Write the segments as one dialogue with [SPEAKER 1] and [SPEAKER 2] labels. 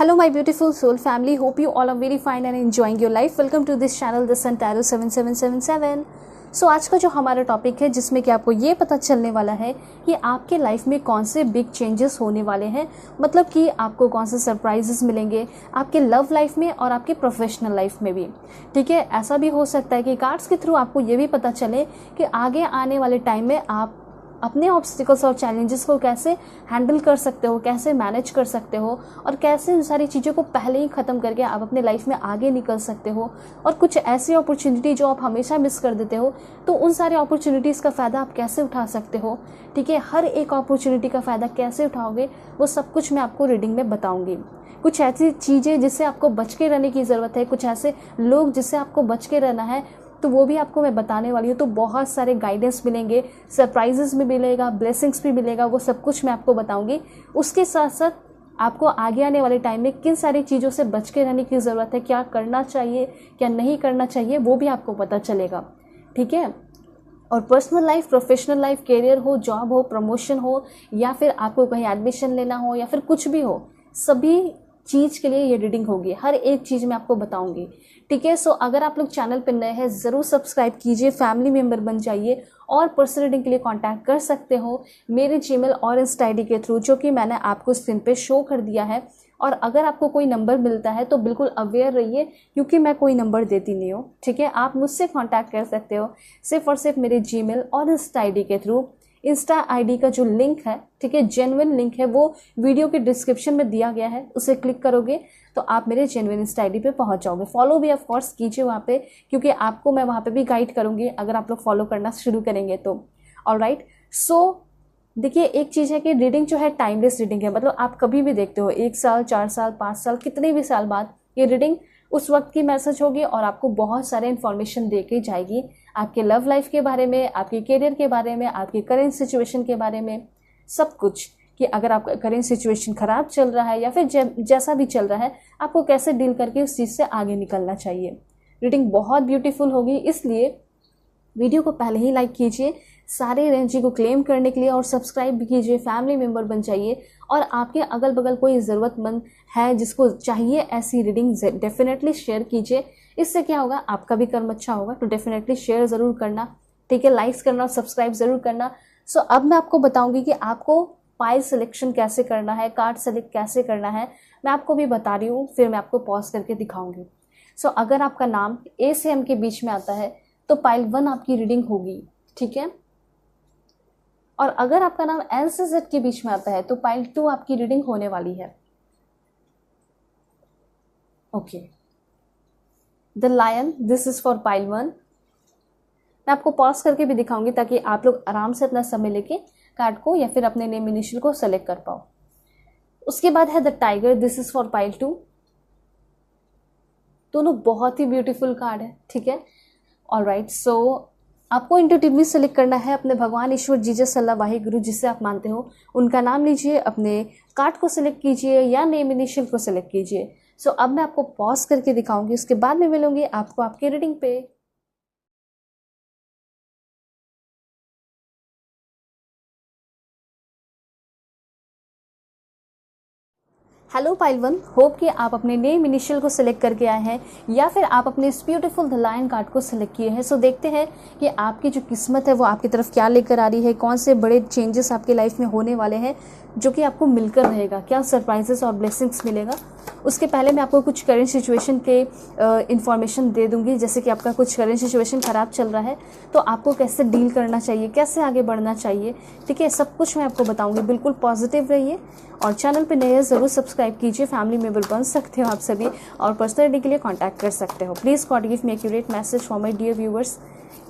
[SPEAKER 1] Hello my beautiful soul family, hope you all are very fine and enjoying your life. Welcome to this channel The Sun Tarot 7777. सो आज का जो हमारा topic है जिसमें कि आपको ये पता चलने वाला है कि आपके लाइफ में कौन से बिग चेंजेस होने वाले हैं, मतलब कि आपको कौन से सरप्राइजेस मिलेंगे आपके लव लाइफ में और आपके प्रोफेशनल लाइफ में भी। ठीक है, ऐसा भी हो सकता है कि कार्ड्स के थ्रू आपको ये भी पता चले कि आगे आने वाले टाइम में आप अपने ऑब्स्टिकल्स और चैलेंजेस को कैसे हैंडल कर सकते हो, कैसे मैनेज कर सकते हो और कैसे उन सारी चीज़ों को पहले ही ख़त्म करके आप अपने लाइफ में आगे निकल सकते हो। और कुछ ऐसी अपॉर्चुनिटी जो आप हमेशा मिस कर देते हो, तो उन सारे अपॉर्चुनिटीज़ का फ़ायदा आप कैसे उठा सकते हो। ठीक है, हर एक अपॉर्चुनिटी का फ़ायदा कैसे उठाओगे वो सब कुछ मैं आपको रीडिंग में बताऊँगी। कुछ ऐसी चीज़ें जिससे आपको बच के रहने की ज़रूरत है, कुछ ऐसे लोग जिससे आपको बच के रहना है, तो वो भी आपको मैं बताने वाली हूँ। तो बहुत सारे गाइडेंस मिलेंगे, सरप्राइजेस भी मिलेगा, ब्लेसिंग्स भी मिलेगा, वो सब कुछ मैं आपको बताऊंगी। उसके साथ साथ आपको आगे आने वाले टाइम में किन सारी चीज़ों से बच के रहने की ज़रूरत है, क्या करना चाहिए क्या नहीं करना चाहिए, वो भी आपको पता चलेगा। ठीक है, और personal life, professional life, career हो, जॉब हो, प्रमोशन हो, या फिर आपको कहीं एडमिशन लेना हो, या फिर कुछ भी हो, सभी चीज़ के लिए ये रीडिंग होगी। हर एक चीज़ मैं आपको बताऊंगी। ठीक है, सो अगर आप लोग चैनल पर नए हैं ज़रूर सब्सक्राइब कीजिए, फैमिली मेम्बर बन जाइए और पर्सनल रीडिंग के लिए कांटेक्ट कर सकते हो मेरे जीमेल और इंस्टा आईडी के थ्रू, जो कि मैंने आपको स्क्रीन पे शो कर दिया है। और अगर आपको कोई नंबर मिलता है तो बिल्कुल अवेयर रहिए, क्योंकि मैं कोई नंबर देती नहीं हूँ। ठीक है, आप मुझसे कांटेक्ट कर सकते हो सिर्फ और सिर्फ मेरे जीमेल और इंस्टा आईडी के थ्रू। इंस्टा आईडी का जो लिंक है, ठीक है, जेन्युइन लिंक है, वो वीडियो के डिस्क्रिप्शन में दिया गया है। उसे क्लिक करोगे तो आप मेरे जेन्युइन इंस्टा आईडी पे पहुंच जाओगे। फॉलो भी ऑफ कोर्स कीजिए वहाँ पे, क्योंकि आपको मैं वहाँ पे भी गाइड करूँगी अगर आप लोग फॉलो करना शुरू करेंगे तो। ऑलराइट, सो देखिए, एक चीज़ है कि रीडिंग जो है टाइमलेस रीडिंग है, मतलब आप कभी भी देखते हो, 1 साल, 4 साल, 5 साल, कितने भी साल बाद ये रीडिंग उस वक्त की मैसेज होगी और आपको बहुत सारे इन्फॉर्मेशन दे के जाएगी आपके लव लाइफ के बारे में, आपके करियर के बारे में, आपकी करेंट सिचुएशन के बारे में, सब कुछ। कि अगर आपका करेंट सिचुएशन ख़राब चल रहा है या फिर जैसा भी चल रहा है, आपको कैसे डील करके उस चीज़ से आगे निकलना चाहिए। रीडिंग बहुत ब्यूटीफुल होगी, इसलिए वीडियो को पहले ही लाइक कीजिए सारे एनर्जी को क्लेम करने के लिए, और सब्सक्राइब भी कीजिए, फैमिली मेम्बर बन जाइए। और आपके अगल बगल कोई ज़रूरतमंद है जिसको चाहिए ऐसी रीडिंग, डेफिनेटली शेयर कीजिए। इससे क्या होगा, आपका भी कर्म अच्छा होगा। तो डेफिनेटली शेयर ज़रूर करना, ठीक है, लाइक्स करना और सब्सक्राइब ज़रूर करना। सो अब मैं आपको बताऊंगी कि आपको पाइल सिलेक्शन कैसे करना है, कार्ड सेलेक्ट कैसे करना है, मैं आपको भी बता रही हूँ, फिर मैं आपको पॉज करके दिखाऊंगी। सो अगर आपका नाम ए से एम के बीच में आता है तो पाइल 1 आपकी रीडिंग होगी। ठीक है, और अगर आपका नाम एल से जेड के बीच में आता है तो पाइल 2 आपकी रीडिंग होने वाली है। Okay, the lion, this is for pile 1। मैं आपको पॉज करके भी दिखाऊंगी ताकि आप लोग आराम से अपना समय लेके कार्ड को या फिर अपने नेम इनिशियल को सेलेक्ट कर पाओ। उसके बाद है the tiger, this is for pile 2। दोनों बहुत ही ब्यूटीफुल कार्ड है। ठीक है, ऑलराइट, सो आपको इंट्यूटिवली सेलेक्ट करना है अपने भगवान, ईश्वर, जीसस, अल्लाह, वाहे गुरु, जिससे आप मानते हो उनका नाम लीजिए, अपने कार्ड को सिलेक्ट कीजिए या नेम इनिशियल को सिलेक्ट कीजिए। सो अब मैं आपको पॉज करके दिखाऊंगी, उसके बाद में मिलूंगी आपको आपके रीडिंग पे। हेलो पाइल 1, होप कि आप अपने नेम इनिशियल को सिलेक्ट करके आए हैं या फिर आप अपने इस ब्यूटीफुल द लायन कार्ड को सिलेक्ट किए हैं। सो देखते हैं कि आपकी जो किस्मत है वो आपकी तरफ क्या लेकर आ रही है, कौन से बड़े चेंजेस आपकी लाइफ में होने वाले हैं जो कि आपको मिलकर रहेगा, क्या सरप्राइजेस और ब्लेसिंग्स मिलेगा। उसके पहले मैं आपको कुछ करेंट सिचुएशन के इन्फॉर्मेशन दे दूंगी, जैसे कि आपका कुछ करेंट सिचुएशन ख़राब चल रहा है तो आपको कैसे डील करना चाहिए, कैसे आगे बढ़ना चाहिए। ठीक है, सब कुछ मैं आपको बताऊंगी। बिल्कुल पॉजिटिव रहिए और चैनल पे नए ज़रूर सब्सक्राइब कीजिए, फैमिली मेम्बर बन सकते हो आप सभी, और पर्सनल रीडिंग के लिए कांटेक्ट कर सकते हो। Please God give me accurate message for my dear viewers,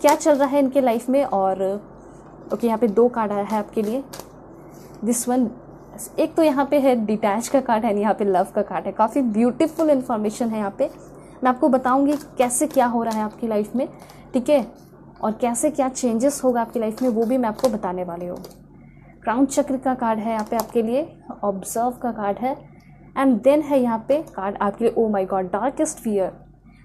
[SPEAKER 1] क्या चल रहा है इनके लाइफ में। और ओके, यहाँ पे 2 कार्ड आया है आपके लिए। दिस वन, एक तो यहाँ पे है डिटैच का कार्ड है, यहाँ पे लव का कार्ड है। काफ़ी ब्यूटीफुल इन्फॉर्मेशन है यहाँ पे। मैं आपको बताऊँगी कैसे क्या हो रहा है आपकी लाइफ में, ठीक है, और कैसे क्या चेंजेस होगा आपकी लाइफ में, वो भी मैं आपको बताने वाली हूँ। क्राउन चक्र का कार्ड है यहाँ पे आपके लिए, ऑब्जर्व का कार्ड है, एंड देन है यहाँ पे कार्ड आपके लिए, oh my God, darkest fear.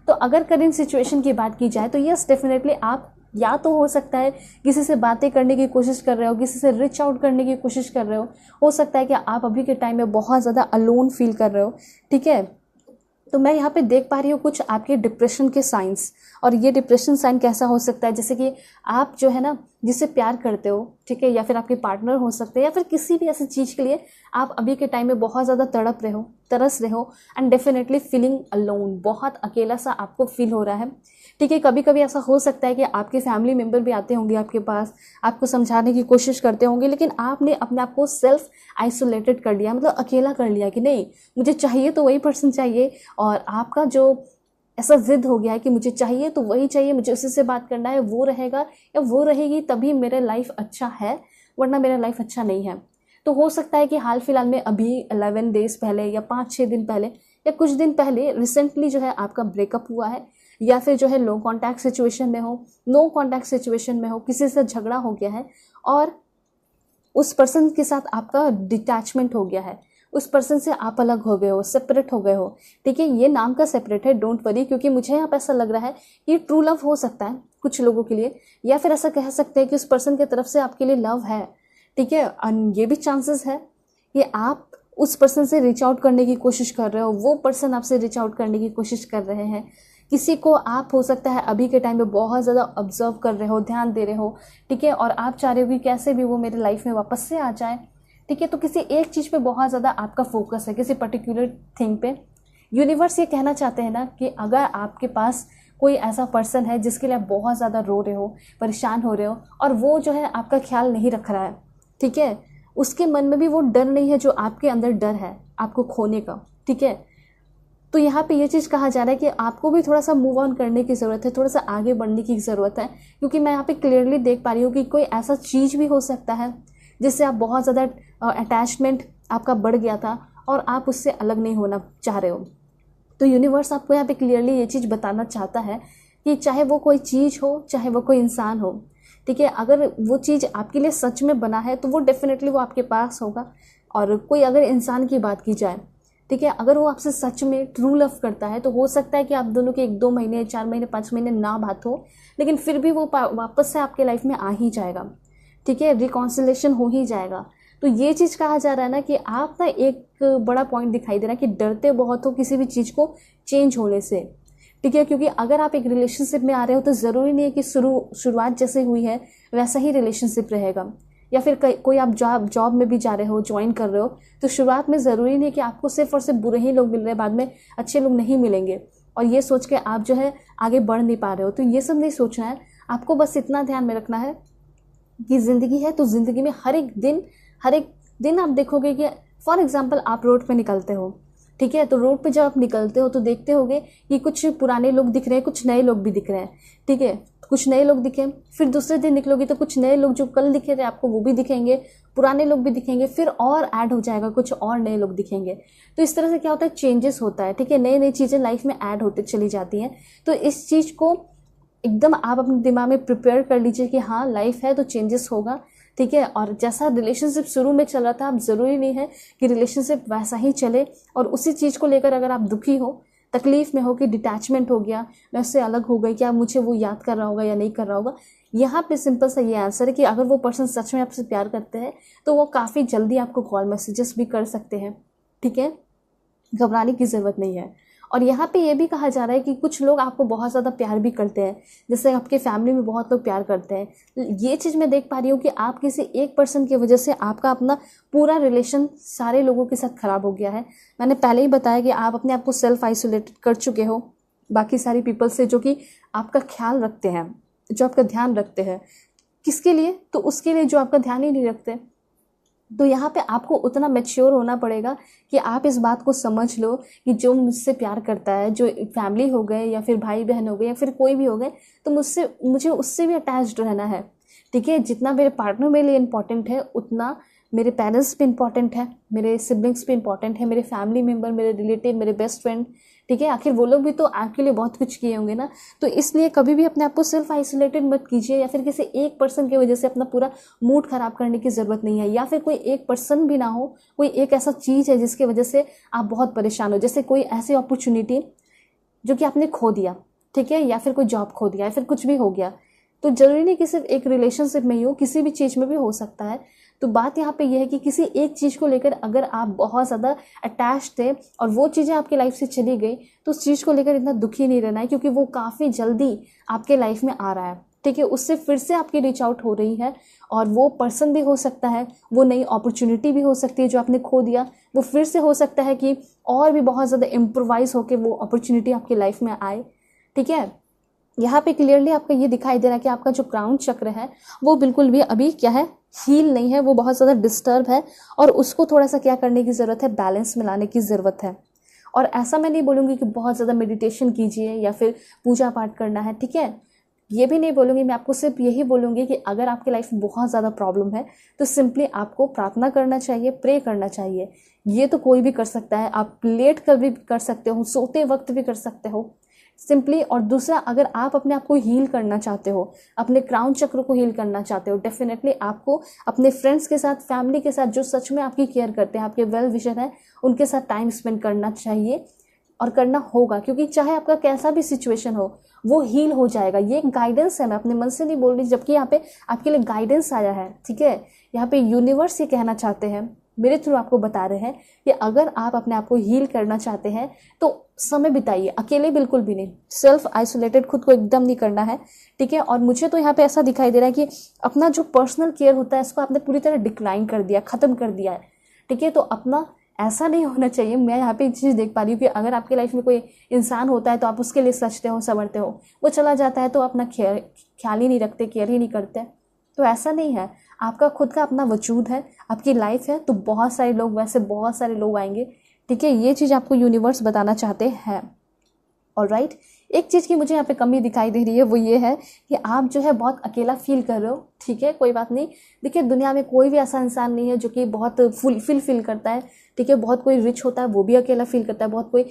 [SPEAKER 1] तो अगर करेंट सिचुएशन की बात की जाए तो यस, डेफिनेटली आप या तो हो सकता है किसी से बातें करने की कोशिश कर रहे हो, किसी से रीच आउट करने की कोशिश कर रहे हो सकता है कि आप अभी के टाइम में बहुत ज़्यादा अलोन फील कर रहे हो, ठीक है। तो मैं यहाँ पे देख पा रही हूँ कुछ आपके डिप्रेशन के साइंस। और ये डिप्रेशन साइन कैसा हो सकता है, जैसे कि आप जो है ना जिससे प्यार करते हो, ठीक है, या फिर आपके पार्टनर हो सकते हैं, या फिर किसी भी ऐसी चीज़ के लिए आप अभी के टाइम में बहुत ज़्यादा तड़प रहे हो, तरस रहे हो, एंड डेफिनेटली फीलिंग अलोन, बहुत अकेला सा आपको फील हो रहा है, ठीक है। कभी कभी ऐसा हो सकता है कि आपके फैमिली मेम्बर भी आते होंगे आपके पास, आपको समझाने की कोशिश करते होंगे, लेकिन आपने अपने आप को सेल्फ आइसोलेटेड कर लिया, मतलब अकेला कर लिया कि नहीं मुझे चाहिए तो वही पर्सन चाहिए, और आपका जो ऐसा जिद हो गया है कि मुझे चाहिए तो वही चाहिए, मुझे उसी से बात करना है, वो रहेगा या वो रहेगी तभी मेरा लाइफ अच्छा है, वरना मेरा लाइफ अच्छा नहीं है। तो हो सकता है कि हाल फिलहाल में अभी 11 डेज पहले या 5-6 दिन पहले या कुछ दिन पहले रिसेंटली जो है आपका ब्रेकअप हुआ है, या फिर जो है लो कॉन्टैक्ट सिचुएशन में हो, नो कॉन्टैक्ट सिचुएशन में हो, किसी से झगड़ा हो गया है और उस पर्सन के साथ आपका डिटैचमेंट हो गया है, उस पर्सन से आप अलग हो गए हो, सेपरेट हो गए हो, ठीक है। ये नाम का सेपरेट है, डोंट वरी, क्योंकि मुझे यहाँ पे ऐसा लग रहा है कि ट्रू लव हो सकता है कुछ लोगों के लिए, या फिर ऐसा कह सकते हैं कि उस पर्सन की तरफ से आपके लिए लव है, ठीक है। ये भी चांसेस है कि आप उस पर्सन से रीच आउट करने की कोशिश कर रहे हो, वो पर्सन आपसे रीच आउट करने की कोशिश कर रहे हैं, किसी को आप हो सकता है अभी के टाइम में बहुत ज़्यादा ऑब्जर्व कर रहे हो, ध्यान दे रहे हो, ठीक है, और आप चाह रहे हो कि कैसे भी वो मेरे लाइफ में वापस से आ जाए, ठीक है। तो किसी एक चीज़ पे बहुत ज़्यादा आपका फोकस है, किसी पर्टिकुलर थिंग पे। यूनिवर्स ये कहना चाहते हैं ना कि अगर आपके पास कोई ऐसा पर्सन है जिसके लिए आप बहुत ज़्यादा रो रहे हो, परेशान हो रहे हो, और वो जो है आपका ख्याल नहीं रख रहा है, ठीक है, उसके मन में भी वो डर नहीं है जो आपके अंदर डर है आपको खोने का, ठीक है। तो यहाँ पे ये चीज़ कहा जा रहा है कि आपको भी थोड़ा सा मूव ऑन करने की ज़रूरत है, थोड़ा सा आगे बढ़ने की ज़रूरत है, क्योंकि मैं यहाँ पे क्लियरली देख पा रही हूँ कि कोई ऐसा चीज़ भी हो सकता है जिससे आप बहुत ज़्यादा अटैचमेंट आपका बढ़ गया था और आप उससे अलग नहीं होना चाह रहे हो। तो यूनिवर्स आपको यहाँ पे क्लियरली ये चीज़ बताना चाहता है कि चाहे वो कोई चीज़ हो, चाहे वो कोई इंसान हो, ठीक है, अगर वो चीज़ आपके लिए सच में बना है तो वो डेफिनेटली वो आपके पास होगा। और कोई अगर इंसान की बात की जाए, ठीक है, अगर वो आपसे सच में ट्रू लव करता है तो हो सकता है कि आप दोनों के 1-2 महीने, 4 महीने, 5 महीने ना बात हो, लेकिन फिर भी वो वापस से आपके लाइफ में आ ही जाएगा, ठीक है, रिकॉन्सिलेशन हो ही जाएगा। तो ये चीज़ कहा जा रहा है ना कि आप ना एक बड़ा पॉइंट दिखाई दे रहा है कि डरते बहुत हो किसी भी चीज़ को चेंज होने से, ठीक है, क्योंकि अगर आप एक रिलेशनशिप में आ रहे हो तो ज़रूरी नहीं है कि शुरुआत जैसे हुई है वैसा ही रिलेशनशिप रहेगा, या फिर कोई आप जॉब में भी जा रहे हो, ज्वाइन कर रहे हो, तो शुरुआत में ज़रूरी नहीं कि आपको सिर्फ और सिर्फ बुरे ही लोग मिल रहे हैं, बाद में अच्छे लोग नहीं मिलेंगे, और ये सोच के आप जो है आगे बढ़ नहीं पा रहे हो। तो ये सब नहीं सोचना है, आपको बस इतना ध्यान में रखना है कि ज़िंदगी है तो ज़िंदगी में हर एक दिन आप देखोगे कि फॉर एग्जांपल आप रोड पे निकलते हो, ठीक है, तो रोड पे जब आप निकलते हो तो देखते होगे कि कुछ पुराने लोग दिख रहे हैं, कुछ नए लोग भी दिख रहे हैं, ठीक है, कुछ नए लोग दिखे, फिर दूसरे दिन निकलोगे तो कुछ नए लोग जो कल दिखे थे आपको वो भी दिखेंगे, पुराने लोग भी दिखेंगे, फिर और ऐड हो जाएगा, कुछ और नए लोग दिखेंगे। तो इस तरह से क्या होता है, चेंजेस होता है, ठीक है, नई नई चीज़ें लाइफ में ऐड होते चली जाती हैं। तो इस चीज़ को एकदम आप अपने दिमाग में प्रिपेयर कर लीजिए कि हाँ लाइफ है तो चेंजेस होगा, ठीक है। और जैसा रिलेशनशिप शुरू में चल रहा था, अब ज़रूरी नहीं है कि रिलेशनशिप वैसा ही चले, और उसी चीज़ को लेकर अगर आप दुखी हो, तकलीफ में हो कि डिटैचमेंट हो गया, मैं उससे अलग हो गई, क्या मुझे वो याद कर रहा होगा या नहीं कर रहा होगा, यहाँ पे सिंपल सा ये आंसर है कि अगर वो पर्सन सच में आपसे प्यार करते हैं तो वो काफ़ी जल्दी आपको कॉल मैसेजेस भी कर सकते हैं, ठीक है, घबराने की ज़रूरत नहीं है। और यहाँ पे ये भी कहा जा रहा है कि कुछ लोग आपको बहुत ज़्यादा प्यार भी करते हैं, जैसे आपके फैमिली में बहुत लोग प्यार करते हैं। ये चीज़ मैं देख पा रही हूँ कि आप किसी एक पर्सन की वजह से आपका अपना पूरा रिलेशन सारे लोगों के साथ ख़राब हो गया है। मैंने पहले ही बताया कि आप अपने आप को सेल्फ आइसोलेटेड कर चुके हो बाकी सारी पीपल से, जो कि आपका ख्याल रखते हैं, जो आपका ध्यान रखते हैं। किसके लिए? तो उसके लिए जो आपका ध्यान ही नहीं रखते। तो यहाँ पे आपको उतना मैच्योर होना पड़ेगा कि आप इस बात को समझ लो कि जो मुझसे प्यार करता है, जो फैमिली हो गए या फिर भाई बहन हो गए या फिर कोई भी हो गए, तो मुझे उससे भी अटैच्ड रहना है, ठीक है। जितना मेरे पार्टनर मेरे लिए इम्पॉर्टेंट है उतना मेरे पेरेंट्स भी इम्पॉर्टेंट है, मेरे सिबलिंग्स भी इम्पॉर्टेंट है, मेरे फैमिली मेम्बर, मेरे रिलेटिव, मेरे बेस्ट फ्रेंड, ठीक है। आखिर वो लोग भी तो आपके लिए बहुत कुछ किए होंगे ना। तो इसलिए कभी भी अपने आप को सेल्फ आइसोलेटेड मत कीजिए, या फिर किसी एक पर्सन की वजह से अपना पूरा मूड खराब करने की ज़रूरत नहीं है, या फिर कोई एक पर्सन भी ना हो, कोई एक ऐसा चीज़ है जिसकी वजह से आप बहुत परेशान हो, जैसे कोई ऐसी अपॉर्चुनिटी जो कि आपने खो दिया, ठीक है, या फिर कोई जॉब खो दिया, या फिर कुछ भी हो गया, तो जरूरी नहीं कि सिर्फ एक रिलेशनशिप में ही हो, किसी भी चीज़ में भी हो सकता है। तो बात यहाँ पे यह है कि किसी एक चीज़ को लेकर अगर आप बहुत ज़्यादा अटैच थे और वो चीज़ें आपकी लाइफ से चली गई, तो उस चीज़ को लेकर इतना दुखी नहीं रहना है, क्योंकि वो काफ़ी जल्दी आपके लाइफ में आ रहा है। ठीक है, उससे फिर से आपकी रीच आउट हो रही है, और वो पर्सन भी हो सकता है, वो नई अपॉर्चुनिटी भी हो सकती है जो आपने खो दिया, वो फिर से हो सकता है कि और भी बहुत ज़्यादा इम्प्रोवाइज होकर वो अपॉर्चुनिटी आपकी लाइफ में आए। ठीक है, यहाँ पे क्लियरली आपका ये दिखाई दे रहा है कि आपका जो क्राउन चक्र है वो बिल्कुल भी अभी क्या है, हील नहीं है, वो बहुत ज़्यादा डिस्टर्ब है, और उसको थोड़ा सा क्या करने की ज़रूरत है, बैलेंस में लाने की ज़रूरत है। और ऐसा मैं नहीं बोलूँगी कि बहुत ज़्यादा मेडिटेशन कीजिए या फिर पूजा पाठ करना है। ठीक है, ये भी नहीं बोलूँगी, मैं आपको सिर्फ यही बोलूँगी कि अगर आपकी लाइफ में बहुत ज़्यादा प्रॉब्लम है तो सिंपली आपको प्रार्थना करना चाहिए, प्रे करना चाहिए। ये तो कोई भी कर सकता है, आप लेट कर भी कर सकते हो, सोते वक्त भी कर सकते हो सिंपली। और दूसरा, अगर आप अपने आप को हील करना चाहते हो, अपने क्राउन चक्र को हील करना चाहते हो, डेफिनेटली आपको अपने फ्रेंड्स के साथ, फैमिली के साथ, जो सच में आपकी केयर करते हैं, आपके वेल विशर हैं, उनके साथ टाइम स्पेंड करना चाहिए और करना होगा, क्योंकि चाहे आपका कैसा भी सिचुएशन हो वो हील हो जाएगा। ये गाइडेंस है, मैं अपने मन से नहीं बोल रही, जबकि यहाँ पे आपके लिए गाइडेंस आया है। ठीक है, यहाँ पे यूनिवर्स ये कहना चाहते हैं, मेरे थ्रू आपको बता रहे हैं कि अगर आप अपने आप को हील करना चाहते हैं तो समय बिताइए, अकेले बिल्कुल भी नहीं, सेल्फ आइसोलेटेड, खुद को एकदम नहीं करना है। ठीक है, और मुझे तो यहाँ पे ऐसा दिखाई दे रहा है कि अपना जो पर्सनल केयर होता है इसको आपने पूरी तरह डिक्लाइन कर दिया, ख़त्म कर दिया है। ठीक है, तो अपना ऐसा नहीं होना चाहिए। मैं यहाँ पे एक चीज़ देख पा रही हूँ कि अगर आपकी लाइफ में कोई इंसान होता है तो आप उसके लिए सचते हो, संवरते हो, वो चला जाता है तो अपना ख्याल ही नहीं रखते, केयर ही नहीं करते। तो ऐसा नहीं है, आपका खुद का अपना वजूद है, आपकी लाइफ है, तो बहुत सारे लोग, वैसे बहुत सारे लोग आएंगे। ठीक है, ये चीज़ आपको यूनिवर्स बताना चाहते हैं। ऑलराइट, एक चीज़ की मुझे यहाँ पे कमी दिखाई दे रही है, वो ये है कि आप जो है बहुत अकेला फील कर रहे हो। ठीक है, कोई बात नहीं, देखिए दुनिया में कोई भी ऐसा इंसान नहीं है जो कि बहुत फील करता है। ठीक है, बहुत कोई रिच होता है वो भी अकेला फील करता है, बहुत कोई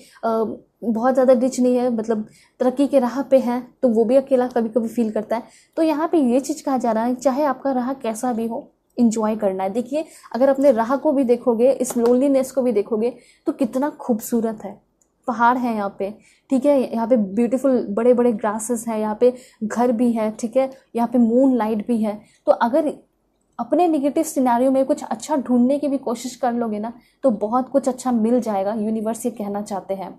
[SPEAKER 1] बहुत ज़्यादा रिच नहीं है, मतलब तरक्की के राह पे है, तो वो भी अकेला कभी कभी फील करता है। तो यहाँ पे ये चीज़ कहा जा रहा है, चाहे आपका राह कैसा भी हो, इंजॉय करना है। देखिए, अगर अपने राह को भी देखोगे, इस लोनलीनेस को भी देखोगे, तो कितना खूबसूरत है। पहाड़ है यहाँ पे, ठीक है, यहाँ पे ब्यूटीफुल बड़े बड़े ग्रासेस हैं, यहाँ पे घर भी है। ठीक है, यहाँ पे मून लाइट भी है। तो अगर अपने निगेटिव सिनेरियो में कुछ अच्छा ढूंढने की भी कोशिश कर लोगे ना, तो बहुत कुछ अच्छा मिल जाएगा, यूनिवर्स ये कहना चाहते हैं।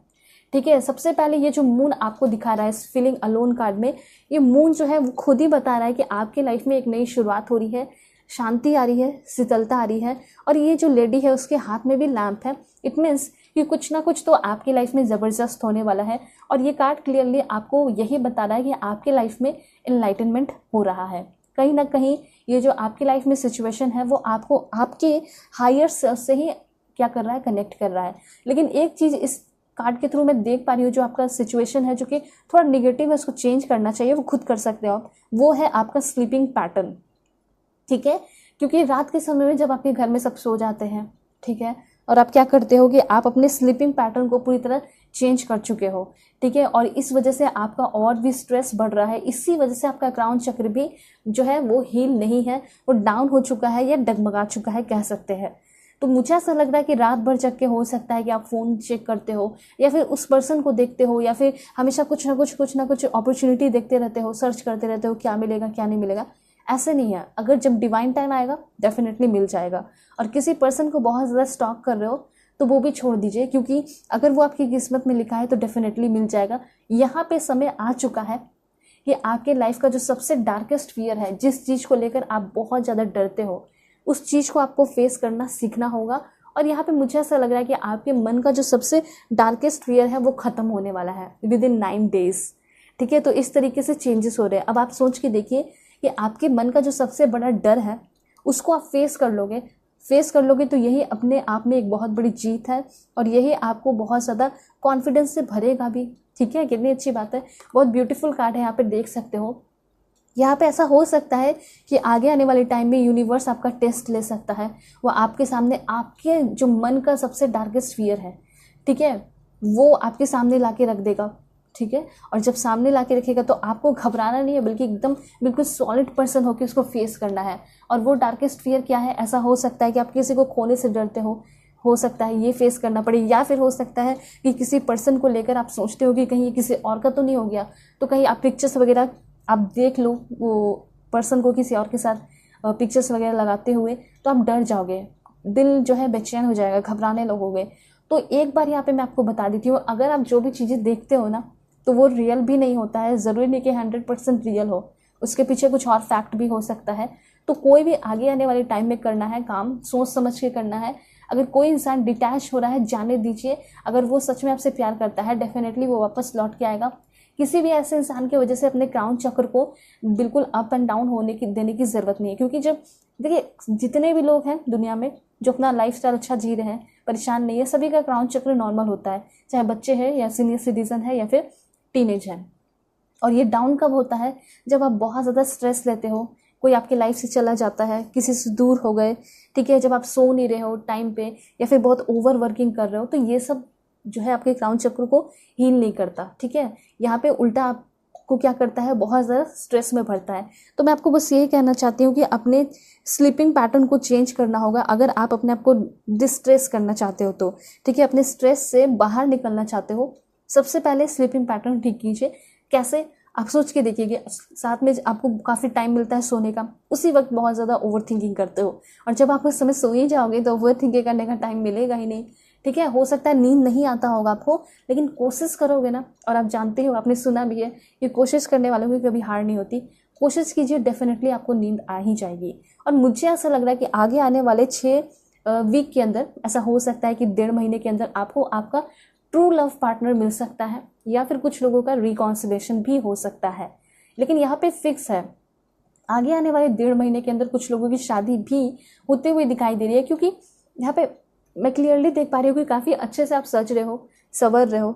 [SPEAKER 1] ठीक है, सबसे पहले ये जो मून आपको दिखा रहा है इस फीलिंग अलोन कार्ड में, ये मून जो है वो खुद ही बता रहा है कि आपके लाइफ में एक नई शुरुआत हो रही है, शांति आ रही है, शीतलता आ रही है। और ये जो लेडी है उसके हाथ में भी लैंप है, इट मीन्स कि कुछ ना कुछ तो आपकी लाइफ में ज़बरदस्त होने वाला है। और ये कार्ड क्लियरली आपको यही बता रहा है कि आपके लाइफ में इनलाइटनमेंट हो रहा है। कहीं ना कहीं ये जो आपकी लाइफ में सिचुएशन है वो आपको आपके हायर सेल्फ से ही क्या कर रहा है, कनेक्ट कर रहा है। लेकिन एक चीज़ इस कार्ड के थ्रू मैं देख पा रही हूँ, जो आपका सिचुएशन है जो कि थोड़ा निगेटिव है, उसको चेंज करना चाहिए, वो खुद कर सकते हो आप। वो है आपका स्लीपिंग पैटर्न। ठीक है, क्योंकि रात के समय में जब आपके घर में सब सो जाते हैं, ठीक है, और आप क्या करते हो कि आप अपने स्लीपिंग पैटर्न को पूरी तरह चेंज कर चुके हो। ठीक है, और इस वजह से आपका और भी स्ट्रेस बढ़ रहा है। इसी वजह से आपका क्राउन चक्र भी जो है वो हील नहीं है, वो डाउन हो चुका है या डगमगा चुका है, कह सकते हैं। तो मुझे ऐसा लग रहा है कि रात भर जग के हो सकता है कि आप फ़ोन चेक करते हो, या फिर उस पर्सन को देखते हो, या फिर हमेशा कुछ ना कुछ अपॉर्चुनिटी देखते रहते हो, सर्च करते रहते हो क्या मिलेगा क्या नहीं मिलेगा। ऐसे नहीं है, अगर जब डिवाइन टाइम आएगा डेफिनेटली मिल जाएगा। और किसी पर्सन को बहुत ज़्यादा स्टॉक कर रहे हो तो वो भी छोड़ दीजिए, क्योंकि अगर वो आपकी किस्मत में लिखा है तो डेफिनेटली मिल जाएगा। यहाँ पे समय आ चुका है कि आपके लाइफ का जो सबसे डार्केस्ट फियर है, जिस चीज़ को लेकर आप बहुत ज़्यादा डरते हो, उस चीज़ को आपको फेस करना सीखना होगा। और यहाँ पे मुझे ऐसा लग रहा है कि आपके मन का जो सबसे डार्केस्ट फियर है वो ख़त्म होने वाला है विद इन 9 days। ठीक है, तो इस तरीके से चेंजेस हो रहे हैं। अब आप सोच के देखिए कि आपके मन का जो सबसे बड़ा डर है उसको आप फेस कर लोगे तो यही अपने आप में एक बहुत बड़ी जीत है, और यही आपको बहुत ज़्यादा कॉन्फिडेंस से भरेगा भी। ठीक है, कितनी अच्छी बात है, बहुत ब्यूटीफुल कार्ड है, यहाँ पे देख सकते हो। यहाँ पे ऐसा हो सकता है कि आगे आने वाले टाइम में यूनिवर्स आपका टेस्ट ले सकता है। वो आपके सामने आपके जो मन का सबसे डार्केस्ट फियर है, ठीक है, वो आपके सामने ला के रख देगा। ठीक है, और जब सामने ला के रखेगा तो आपको घबराना नहीं है, बल्कि एकदम बिल्कुल सॉलिड पर्सन होकर उसको फेस करना है। और वो डार्केस्ट फियर क्या है, ऐसा हो सकता है कि आप किसी को खोने से डरते हो सकता है ये फेस करना पड़े, या फिर हो सकता है कि किसी पर्सन को लेकर आप सोचते हो कि कहीं ये किसी और का तो नहीं हो गया, तो कहीं आप पिक्चर्स वगैरह आप देख लो वो पर्सन को किसी और के साथ पिक्चर्स वगैरह लगाते हुए, तो आप डर जाओगे, दिल जो है बेचैन हो जाएगा, घबराने लगोगे। तो एक बार यहाँ पे मैं आपको बता देती हूँ, अगर आप जो भी चीज़ें देखते हो ना, तो वो रियल भी नहीं होता है, ज़रूरी नहीं कि 100% रियल हो, उसके पीछे कुछ और फैक्ट भी हो सकता है। तो कोई भी आगे आने वाले टाइम में करना है काम, सोच समझ के करना है। अगर कोई इंसान डिटैच हो रहा है, जाने दीजिए। अगर वो सच में आपसे प्यार करता है, डेफिनेटली वो वापस लौट के आएगा। किसी भी ऐसे इंसान की वजह से अपने क्राउन चक्र को बिल्कुल अप एंड डाउन होने की देने की ज़रूरत नहीं है, क्योंकि जब देखिए जितने भी लोग हैं दुनिया में जो अपना लाइफस्टाइल अच्छा जी रहे हैं, परेशान नहीं है, सभी का क्राउन चक्र नॉर्मल होता है, चाहे बच्चे हैं या सीनियर सिटीजन है या फिर टीनेज है। और ये डाउन कब होता है? जब आप बहुत ज़्यादा स्ट्रेस लेते हो, कोई आपकी लाइफ से चला जाता है, किसी से दूर हो गए, ठीक है, जब आप सो नहीं रहे हो टाइम पे या फिर बहुत ओवर वर्किंग कर रहे हो, तो ये सब जो है आपके क्राउन चक्र को हील नहीं करता। ठीक है, यहाँ पे उल्टा आपको क्या करता है, बहुत ज़्यादा स्ट्रेस में भरता है। तो मैं आपको बस यही कहना चाहती हूँ कि अपने स्लीपिंग पैटर्न को चेंज करना होगा अगर आप अपने आप को डिस्ट्रेस करना चाहते हो तो। ठीक है, अपने स्ट्रेस से बाहर निकलना चाहते हो, सबसे पहले स्लीपिंग पैटर्न ठीक कीजिए। कैसे? आप सोच के देखिए, साथ में आपको काफ़ी टाइम मिलता है सोने का, उसी वक्त बहुत ज़्यादा ओवर थिंकिंग करते हो, और जब आप उस समय सो ही जाओगे तो ओवर थिंकिंग करने का टाइम मिलेगा ही नहीं। ठीक है, हो सकता है नींद नहीं आता होगा आपको, लेकिन कोशिश करोगे ना, और आप जानते हो, आपने सुना भी है कि कोशिश करने वालों की कभी हार नहीं होती। कोशिश कीजिए, डेफिनेटली आपको नींद आ ही जाएगी। और मुझे ऐसा लग रहा है कि आगे आने वाले 6 वीक के अंदर ऐसा हो सकता है कि 1.5 महीने के अंदर आपको आपका ट्रू लव पार्टनर मिल सकता है, या फिर कुछ लोगों का रिकॉन्सिलेशन भी हो सकता है। लेकिन यहाँ पे फिक्स है, आगे आने वाले 1.5 महीने के अंदर कुछ लोगों की शादी भी होते हुए दिखाई दे रही है, क्योंकि यहाँ पे मैं क्लियरली देख पा रही हूँ कि काफ़ी अच्छे से आप सज रहे हो, संवर रहे हो।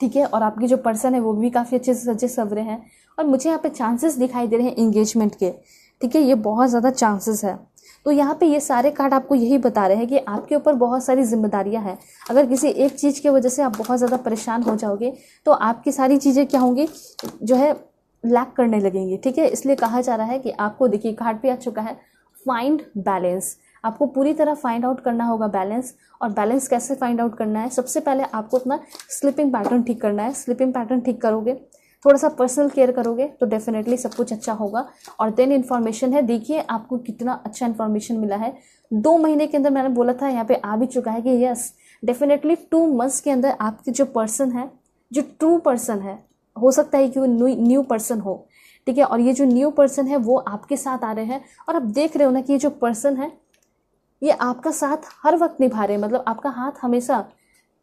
[SPEAKER 1] ठीक है, और आपकी जो पर्सन है वो भी काफ़ी अच्छे से सजे संवरे हैं, और मुझे यहाँ पे चांसेस दिखाई दे रहे हैं एंगेजमेंट के। ठीक है, ये बहुत ज़्यादा चांसेस है। तो यहाँ पे ये सारे कार्ड आपको यही बता रहे हैं कि आपके ऊपर बहुत सारी जिम्मेदारियां हैं। अगर किसी एक चीज़ की वजह से आप बहुत ज़्यादा परेशान हो जाओगे, तो आपकी सारी चीज़ें क्या होंगी, जो है लैक करने लगेंगी। ठीक है, इसलिए कहा जा रहा है कि आपको, देखिए कार्ड पे आ चुका है फाइंड बैलेंस। आपको पूरी तरह फाइंड आउट करना होगा बैलेंस। और बैलेंस कैसे फाइंड आउट करना है? सबसे पहले आपको अपना स्लीपिंग पैटर्न ठीक करना है। स्लीपिंग पैटर्न ठीक करोगे, थोड़ा सा पर्सनल केयर करोगे, तो डेफिनेटली सब कुछ अच्छा होगा। और देन इन्फॉर्मेशन है, देखिए आपको कितना अच्छा इन्फॉर्मेशन मिला है। 2 महीने के अंदर मैंने बोला था, यहाँ पे आ भी चुका है कि यस डेफिनेटली 2 मंथ्स के अंदर आपके जो पर्सन है, जो ट्रू पर्सन है, हो सकता है कि वो न्यू पर्सन हो। ठीक है, और ये जो न्यू पर्सन है वो आपके साथ आ रहे हैं, और आप देख रहे हो ना कि ये जो पर्सन है ये आपका साथ हर वक्त निभा रहे हैं, मतलब आपका हाथ हमेशा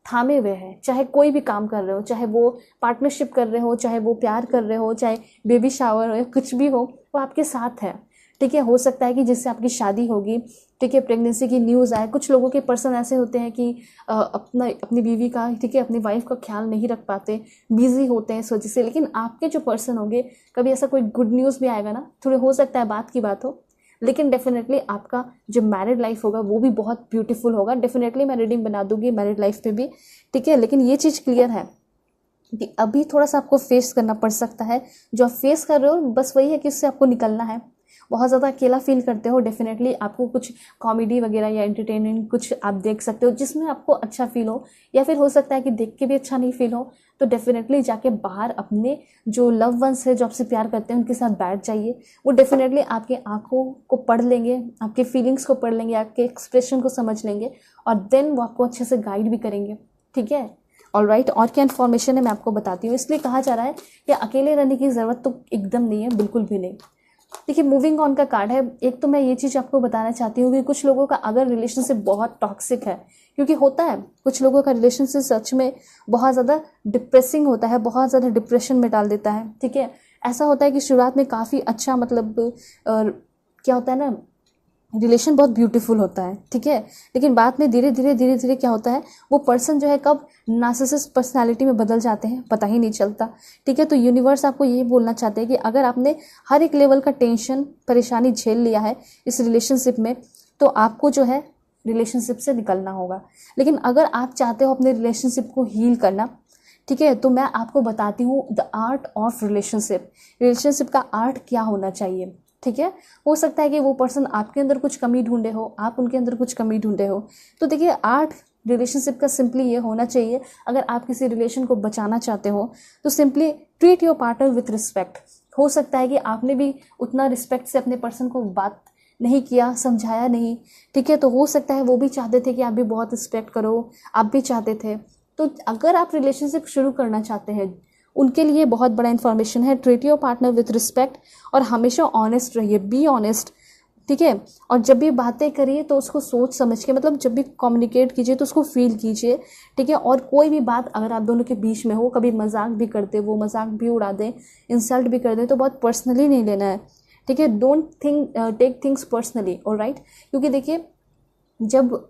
[SPEAKER 1] थामे हुए हैं। चाहे कोई भी काम कर रहे हो, चाहे वो पार्टनरशिप कर रहे हो, चाहे वो प्यार कर रहे हो, चाहे बेबी शावर हो, कुछ भी हो, वो आपके साथ है। ठीक है, हो सकता है कि जिससे आपकी शादी होगी, ठीक है, प्रेगनेंसी की न्यूज़ आए। कुछ लोगों के पर्सन ऐसे होते हैं कि अपनी बीवी का, ठीक है, अपनी वाइफ का ख्याल नहीं रख पाते, बिजी होते हैं इस वजह से। लेकिन आपके जो पर्सन होंगे, कभी ऐसा कोई गुड न्यूज़ भी आएगा ना, थोड़े हो सकता है बात की बात हो, लेकिन डेफिनेटली आपका जो मैरिड लाइफ होगा वो भी बहुत ब्यूटीफुल होगा। डेफिनेटली मैं रीडिंग बना दूंगी मैरिड लाइफ पे भी। ठीक है, लेकिन ये चीज़ क्लियर है कि अभी थोड़ा सा आपको फेस करना पड़ सकता है। जो आप फेस कर रहे हो बस वही है कि उससे आपको निकलना है। बहुत ज़्यादा अकेला फील करते हो, डेफिनेटली आपको कुछ कॉमेडी वगैरह या एंटरटेनमेंट कुछ आप देख सकते हो जिसमें आपको अच्छा फील हो, या फिर हो सकता है कि देख के भी अच्छा नहीं फील हो। तो डेफिनेटली जाके बाहर अपने जो लव वंस है, जो आपसे प्यार करते हैं, उनके साथ बैठ जाइए। वो डेफिनेटली आपके आंखों को पढ़ लेंगे, आपके फीलिंग्स को पढ़ लेंगे, आपके एक्सप्रेशन को समझ लेंगे, और देन वो आपको अच्छे से गाइड भी करेंगे। ठीक है, ऑलराइट। और क्या इन्फॉर्मेशन है मैं आपको बताती हूँ। इसलिए कहा जा रहा है कि अकेले रहने की ज़रूरत तो एकदम नहीं है, बिल्कुल भी नहीं। देखिए, मूविंग ऑन का कार्ड है। एक तो मैं ये चीज़ आपको बताना चाहती हूँ कि कुछ लोगों का अगर रिलेशनशिप बहुत टॉक्सिक है, क्योंकि होता है कुछ लोगों का रिलेशनशिप सच में बहुत ज़्यादा डिप्रेसिंग होता है, बहुत ज़्यादा डिप्रेशन में डाल देता है। ठीक है, ऐसा होता है कि शुरुआत में काफ़ी अच्छा, मतलब क्या होता है ना, रिलेशन बहुत ब्यूटीफुल होता है। ठीक है, लेकिन बाद में धीरे धीरे क्या होता है, वो पर्सन जो है कब नार्सिसिस्ट पर्सनालिटी में बदल जाते हैं पता ही नहीं चलता। ठीक है, तो यूनिवर्स आपको यही बोलना चाहते हैं कि अगर आपने हर एक लेवल का टेंशन परेशानी झेल लिया है इस रिलेशनशिप में, तो आपको जो है रिलेशनशिप से निकलना होगा। लेकिन अगर आप चाहते हो अपने रिलेशनशिप को हील करना, ठीक है, तो मैं आपको बताती हूँ the art of relationship. Relationship का आर्ट क्या होना चाहिए। ठीक है, हो सकता है कि वो पर्सन आपके अंदर कुछ कमी ढूंढे हो, आप उनके अंदर कुछ कमी ढूंढे हो। तो देखिए, आर्ट रिलेशनशिप का सिंपली ये होना चाहिए, अगर आप किसी रिलेशन को बचाना चाहते हो तो simply treat your partner with respect. हो सकता है कि आपने भी उतना रिस्पेक्ट से अपने पर्सन को बात नहीं किया, समझाया नहीं, ठीक है। तो हो सकता है वो भी चाहते थे कि आप भी बहुत रिस्पेक्ट करो, आप भी चाहते थे। तो अगर आप रिलेशनशिप शुरू करना चाहते हैं, उनके लिए बहुत बड़ा इन्फॉर्मेशन है, treat your partner with respect और हमेशा ऑनेस्ट रहिए, बी ऑनेस्ट, ठीक है। और जब भी बातें करिए तो उसको सोच समझ के, मतलब जब भी कम्युनिकेट कीजिए तो उसको फील कीजिए, ठीक है। और कोई भी बात अगर आप दोनों के बीच में हो, कभी मजाक भी करते, वो मजाक भी उड़ा दें, इंसल्ट भी कर दें, तो बहुत पर्सनली नहीं लेना है, ठीक है। Don't take things personally, alright. क्योंकि देखिए, जब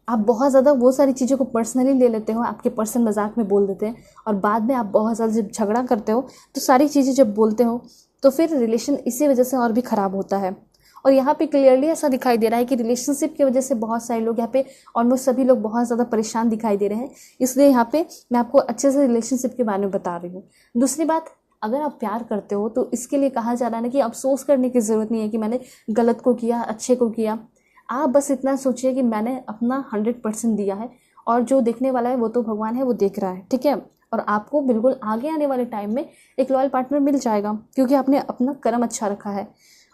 [SPEAKER 1] आप बहुत ज़्यादा वो सारी चीज़ों को पर्सनली ले लेते हो, आपके पर्सन मजाक में बोल देते हैं, और बाद में आप बहुत ज़्यादा जब झगड़ा करते हो तो सारी चीज़ें जब बोलते हो तो फिर रिलेशन इसी वजह से और भी ख़राब होता है। और यहाँ पे क्लियरली ऐसा दिखाई दे रहा है कि रिलेशनशिप की वजह से बहुत सारे लोग यहाँ पे, ऑलमोस्ट सभी लोग बहुत ज़्यादा परेशान दिखाई दे रहे हैं। इसलिए यहाँ पे मैं आपको अच्छे से रिलेशनशिप के बारे में बता रही हूँ। दूसरी बात, अगर आप प्यार करते हो तो इसके लिए कहा जा रहा है ना कि अफसोस करने की ज़रूरत नहीं है कि मैंने गलत को किया, अच्छे को किया। आप बस इतना सोचिए कि मैंने अपना 100% दिया है, और जो देखने वाला है वो तो भगवान है, वो देख रहा है, ठीक है। और आपको बिल्कुल आगे आने वाले टाइम में एक लॉयल पार्टनर मिल जाएगा, क्योंकि आपने अपना कर्म अच्छा रखा है,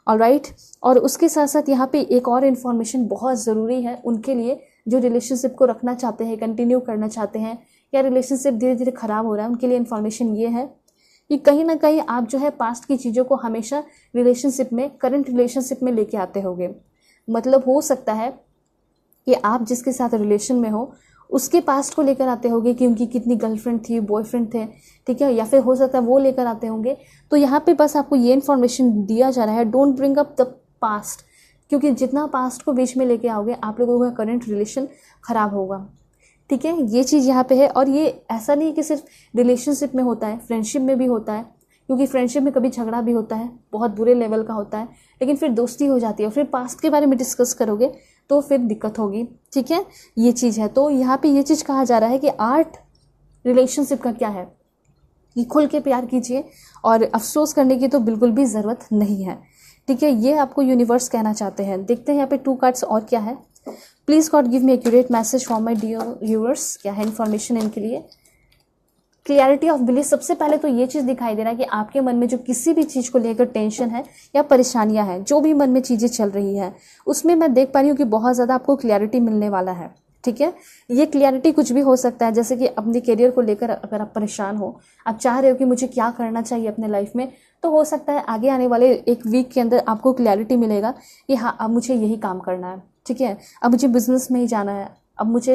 [SPEAKER 1] ऑलराइट। और उसके साथ साथ यहाँ पे एक और इन्फॉर्मेशन बहुत ज़रूरी है उनके लिए जो रिलेशनशिप को रखना चाहते हैं, कंटिन्यू करना चाहते हैं, या रिलेशनशिप धीरे धीरे ख़राब हो रहा है, उनके लिए इन्फॉर्मेशन ये है कि कहीं ना कहीं आप जो है पास्ट की चीज़ों को हमेशा रिलेशनशिप में, करंट रिलेशनशिप में लेके आते होंगे। मतलब हो सकता है कि आप जिसके साथ रिलेशन में हो उसके पास्ट को लेकर आते होंगे कि उनकी कितनी गर्लफ्रेंड थी, बॉयफ्रेंड थे, ठीक है, या फिर हो सकता है वो लेकर आते होंगे। तो यहाँ पे बस आपको ये इन्फॉर्मेशन दिया जा रहा है, don't bring up the past, क्योंकि जितना पास्ट को बीच में लेके आओगे आप लोगों का करंट रिलेशन ख़राब होगा, ठीक है। ये चीज़ यहाँ पे है। और ये ऐसा नहीं कि सिर्फ रिलेशनशिप में होता है, फ्रेंडशिप में भी होता है, क्योंकि फ्रेंडशिप में कभी झगड़ा भी होता है, बहुत बुरे लेवल का होता है, लेकिन फिर दोस्ती हो जाती है, फिर पास्ट के बारे में डिस्कस करोगे तो फिर दिक्कत होगी, ठीक है। ये चीज़ है। तो यहाँ पे ये चीज़ कहा जा रहा है कि आर्ट रिलेशनशिप का क्या है कि खुल के प्यार कीजिए और अफसोस करने की तो बिल्कुल भी ज़रूरत नहीं है, ठीक है। ये आपको यूनिवर्स कहना चाहते हैं। देखते हैं यहाँ पे 2 कार्ड्स और क्या है। Please God give me accurate message for my dear viewers. क्या है इन्फॉर्मेशन इनके लिए? Clarity of belief. सबसे पहले तो ये चीज़ दिखाई दे रहा है कि आपके मन में जो किसी भी चीज़ को लेकर टेंशन है या परेशानियां हैं, जो भी मन में चीज़ें चल रही हैं, उसमें मैं देख पा रही हूँ कि बहुत ज़्यादा आपको क्लियरिटी मिलने वाला है, ठीक है। ये क्लियरिटी कुछ भी हो सकता है, जैसे कि अपने करियर को लेकर अगर आप परेशान हो, आप चाह रहे हो कि मुझे क्या करना चाहिए अपने लाइफ में, तो हो सकता है आगे आने वाले 1 वीक के अंदर आपको क्लियरिटी मिलेगा कि हाँ, अब मुझे यही काम करना है, ठीक है, अब मुझे बिजनेस में ही जाना है, अब मुझे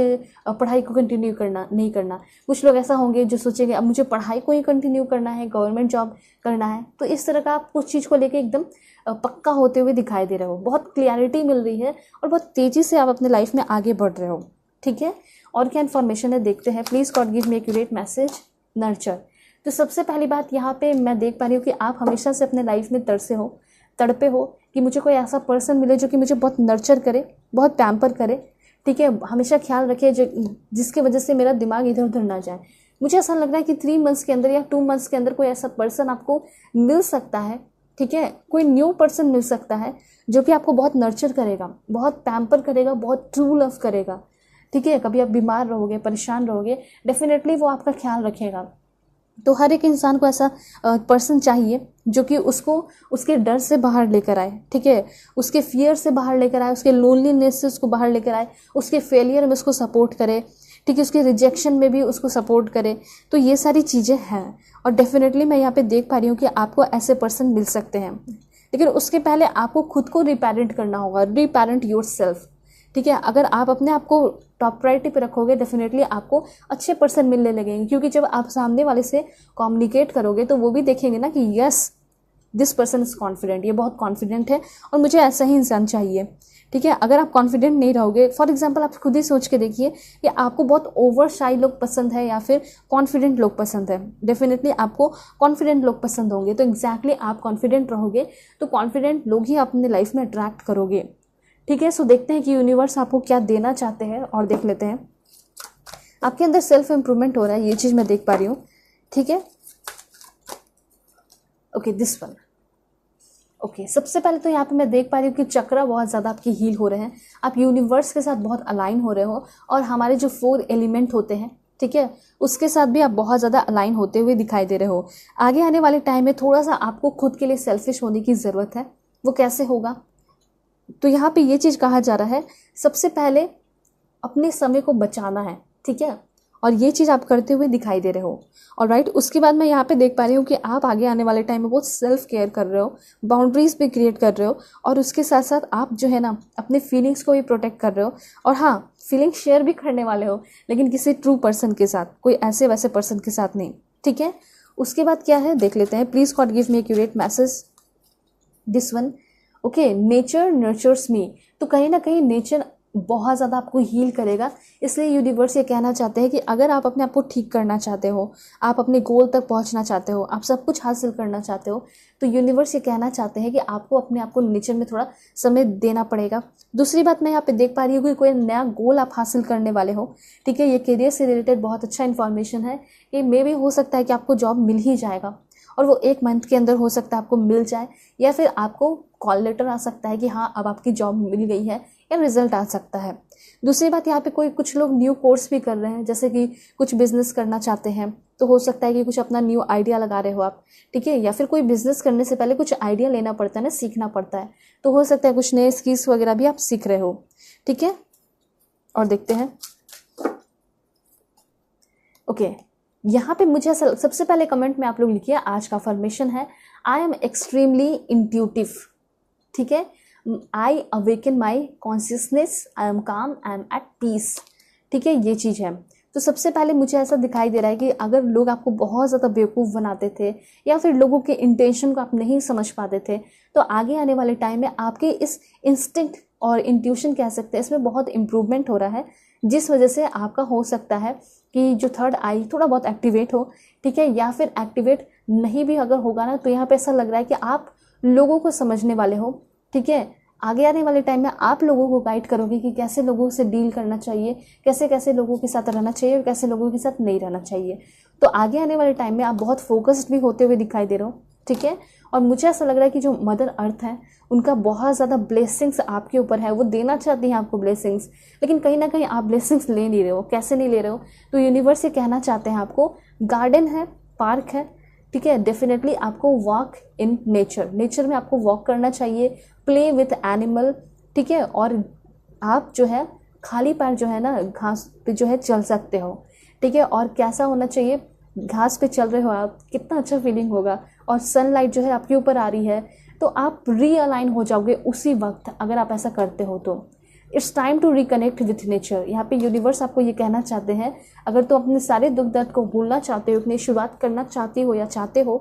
[SPEAKER 1] पढ़ाई को कंटिन्यू करना नहीं करना। कुछ लोग ऐसा होंगे जो सोचेंगे अब मुझे पढ़ाई को ही कंटिन्यू करना है, गवर्नमेंट जॉब करना है। तो इस तरह का आप कुछ चीज़ को लेके एकदम पक्का होते हुए दिखाई दे रहे हो, बहुत क्लियरिटी मिल रही है और बहुत तेज़ी से आप अपने लाइफ में आगे बढ़ रहे हो, ठीक है। और क्या इन्फॉर्मेशन है देखते हैं। Please God give me accurate message. Nurture. तो सबसे पहली बात यहाँ पे मैं देख पा रही हूँ कि आप हमेशा से अपने लाइफ में तड़पे हो कि मुझे कोई ऐसा पर्सन मिले जो कि मुझे बहुत नर्चर करे, बहुत पैम्पर करे, ठीक है, हमेशा ख्याल रखे, जिसकी वजह से मेरा दिमाग इधर उधर ना जाए। मुझे ऐसा लग रहा है कि 3 मंथ्स के अंदर या 2 मंथ्स के अंदर कोई ऐसा पर्सन आपको मिल सकता है, ठीक है। कोई न्यू पर्सन मिल सकता है जो कि आपको बहुत नर्चर करेगा, बहुत पैम्पर करेगा, बहुत ट्रू लव करेगा, ठीक है। कभी आप बीमार रहोगे, परेशान रहोगे, डेफिनेटली वो आपका ख्याल रखेगा। तो हर एक इंसान को ऐसा पर्सन चाहिए जो कि उसको उसके डर से बाहर लेकर आए, ठीक है, उसके फियर से बाहर लेकर आए, उसके लोनलीनेस से उसको बाहर लेकर आए, उसके फेलियर में उसको सपोर्ट करे, ठीक है, उसके रिजेक्शन में भी उसको सपोर्ट करे। तो ये सारी चीज़ें हैं और डेफिनेटली मैं यहाँ पे देख पा रही हूँ कि आपको ऐसे पर्सन मिल सकते हैं, लेकिन उसके पहले आपको खुद को रिपेरेंट करना होगा, रिपेरेंट योरसेल्फ, ठीक है। अगर आप अपने आप को टॉप प्रायोरिटी पे रखोगे, डेफिनेटली आपको अच्छे पर्सन मिलने लगेंगे, क्योंकि जब आप सामने वाले से कम्युनिकेट करोगे तो वो भी देखेंगे ना कि yes this person is confident, ये बहुत कॉन्फिडेंट है और मुझे ऐसा ही इंसान चाहिए, ठीक है। अगर आप कॉन्फिडेंट नहीं रहोगे, फॉर एग्जांपल आप खुद ही सोच के देखिए कि आपको बहुत ओवर शाई लोग पसंद है या फिर कॉन्फिडेंट लोग पसंद है, डेफिनेटली आपको कॉन्फिडेंट लोग पसंद होंगे। तो एग्जैक्टली आप कॉन्फिडेंट रहोगे तो कॉन्फिडेंट लोग ही अपने लाइफ में अट्रैक्ट करोगे, ठीक है। सो देखते हैं कि यूनिवर्स आपको क्या देना चाहते हैं और देख लेते हैं। आपके अंदर सेल्फ इम्प्रूवमेंट हो रहा है, ये चीज़ मैं देख पा रही हूँ, ठीक है। Okay, this one. ओके, सबसे पहले तो यहाँ पे मैं देख पा रही हूँ कि चक्र बहुत ज़्यादा आपके हील हो रहे हैं, आप यूनिवर्स के साथ बहुत अलाइन हो रहे हो और हमारे जो 4 एलिमेंट होते हैं, ठीक है, उसके साथ भी आप बहुत ज़्यादा अलाइन होते हुए दिखाई दे रहे हो। आगे आने वाले टाइम में थोड़ा सा आपको खुद के लिए सेल्फिश होने की ज़रूरत है। वो कैसे होगा? तो यहाँ पे ये चीज़ कहा जा रहा है, सबसे पहले अपने समय को बचाना है, ठीक है, और ये चीज़ आप करते हुए दिखाई दे रहे हो। और राइट, उसके बाद मैं यहाँ पे देख पा रही हूँ कि आप आगे आने वाले टाइम में बहुत सेल्फ केयर कर रहे हो, बाउंड्रीज भी क्रिएट कर रहे हो, और उसके साथ साथ आप जो है ना अपने फीलिंग्स को भी प्रोटेक्ट कर रहे हो। और हाँ, फीलिंग्स शेयर भी करने वाले हो, लेकिन किसी ट्रू पर्सन के साथ, कोई ऐसे वैसे पर्सन के साथ नहीं, ठीक है। उसके बाद क्या है देख लेते हैं। Please God give me accurate message this one. Okay, nature nurtures me. तो कहीं ना कहीं नेचर बहुत ज़्यादा आपको हील करेगा। इसलिए यूनिवर्स ये कहना चाहते हैं कि अगर आप अपने आप को ठीक करना चाहते हो, आप अपने गोल तक पहुंचना चाहते हो, आप सब कुछ हासिल करना चाहते हो, तो यूनिवर्स ये कहना चाहते हैं कि आपको अपने आप को नेचर में थोड़ा समय देना पड़ेगा। दूसरी बात मैं यहाँ पे देख पा रही हूँ कि कोई नया गोल आप हासिल करने वाले हो, ठीक है। ये करियर से रिलेटेड बहुत अच्छा इन्फॉर्मेशन है कि मे भी हो सकता है कि आपको जॉब मिल ही जाएगा, और वो 1 मंथ के अंदर हो सकता है आपको मिल जाए, या फिर आपको कॉल लेटर आ सकता है कि हाँ अब आपकी जॉब मिल गई है, या रिजल्ट आ सकता है। दूसरी बात, यहाँ पे कुछ लोग न्यू कोर्स भी कर रहे हैं, जैसे कि कुछ बिजनेस करना चाहते हैं, तो हो सकता है कि कुछ अपना न्यू आइडिया लगा रहे हो आप, ठीक है। या फिर कोई बिजनेस करने से पहले कुछ आइडिया लेना पड़ता है ना, सीखना पड़ता है, तो हो सकता है कुछ नए स्किल्स वगैरह भी आप सीख रहे हो, ठीक है। और देखते हैं। ओके, यहाँ पे मुझे सबसे पहले कमेंट में आप लोग लिखिए, आज का अफर्मेशन है आई एम एक्सट्रीमली इंट्यूटिव, ठीक है। I awaken my consciousness, I am calm, I M eight piece, ठीक है, ये चीज़ है। तो सबसे पहले मुझे ऐसा दिखाई दे रहा है कि अगर लोग आपको बहुत ज़्यादा बेवकूफ़ बनाते थे, या फिर लोगों के इंटेंशन को आप नहीं समझ पाते थे, तो आगे आने वाले टाइम में आपके इस इंस्टिंक्ट और इंट्यूशन कह सकते हैं, इसमें बहुत इंप्रूवमेंट हो रहा है, जिस वजह से आपका हो सकता है कि जो थर्ड आई थोड़ा बहुत एक्टिवेट हो, ठीक है। या फिर एक्टिवेट नहीं भी अगर होगा ना, तो यहाँ पे ऐसा लग रहा है कि आप लोगों को समझने वाले हो, ठीक है। आगे आने वाले टाइम में आप लोगों को गाइड करोगे कि कैसे लोगों से डील करना चाहिए, कैसे कैसे लोगों के साथ रहना चाहिए, और कैसे लोगों के साथ नहीं रहना चाहिए। तो आगे आने वाले टाइम में आप बहुत फोकस्ड भी होते हुए दिखाई दे रहे हो, ठीक है। और मुझे ऐसा लग रहा है कि जो मदर अर्थ है, उनका बहुत ज़्यादा ब्लेसिंग्स आपके ऊपर है, वो देना चाहती हैं आपको ब्लेसिंग्स, लेकिन कहीं ना कहीं आप ब्लेसिंग्स ले नहीं रहे हो। कैसे नहीं ले रहे हो? तो यूनिवर्स ये कहना चाहते हैं आपको, गार्डन है, पार्क है, ठीक है, डेफिनेटली आपको वॉक इन नेचर में आपको वॉक करना चाहिए, प्ले विथ एनिमल, ठीक है। और आप जो है खाली पैर जो है ना घास पे जो है चल सकते हो, ठीक है। और कैसा होना चाहिए, घास पे चल रहे हो आप, कितना अच्छा फीलिंग होगा, और सनलाइट जो है आपके ऊपर आ रही है, तो आप रीअलाइन हो जाओगे उसी वक्त अगर आप ऐसा करते हो। तो it's time to reconnect with nature. यहाँ पे यूनिवर्स आपको ये कहना चाहते हैं, अगर तो अपने सारे दुख दर्द को भूलना चाहते हो, अपनी शुरुआत करना चाहती हो या चाहते हो,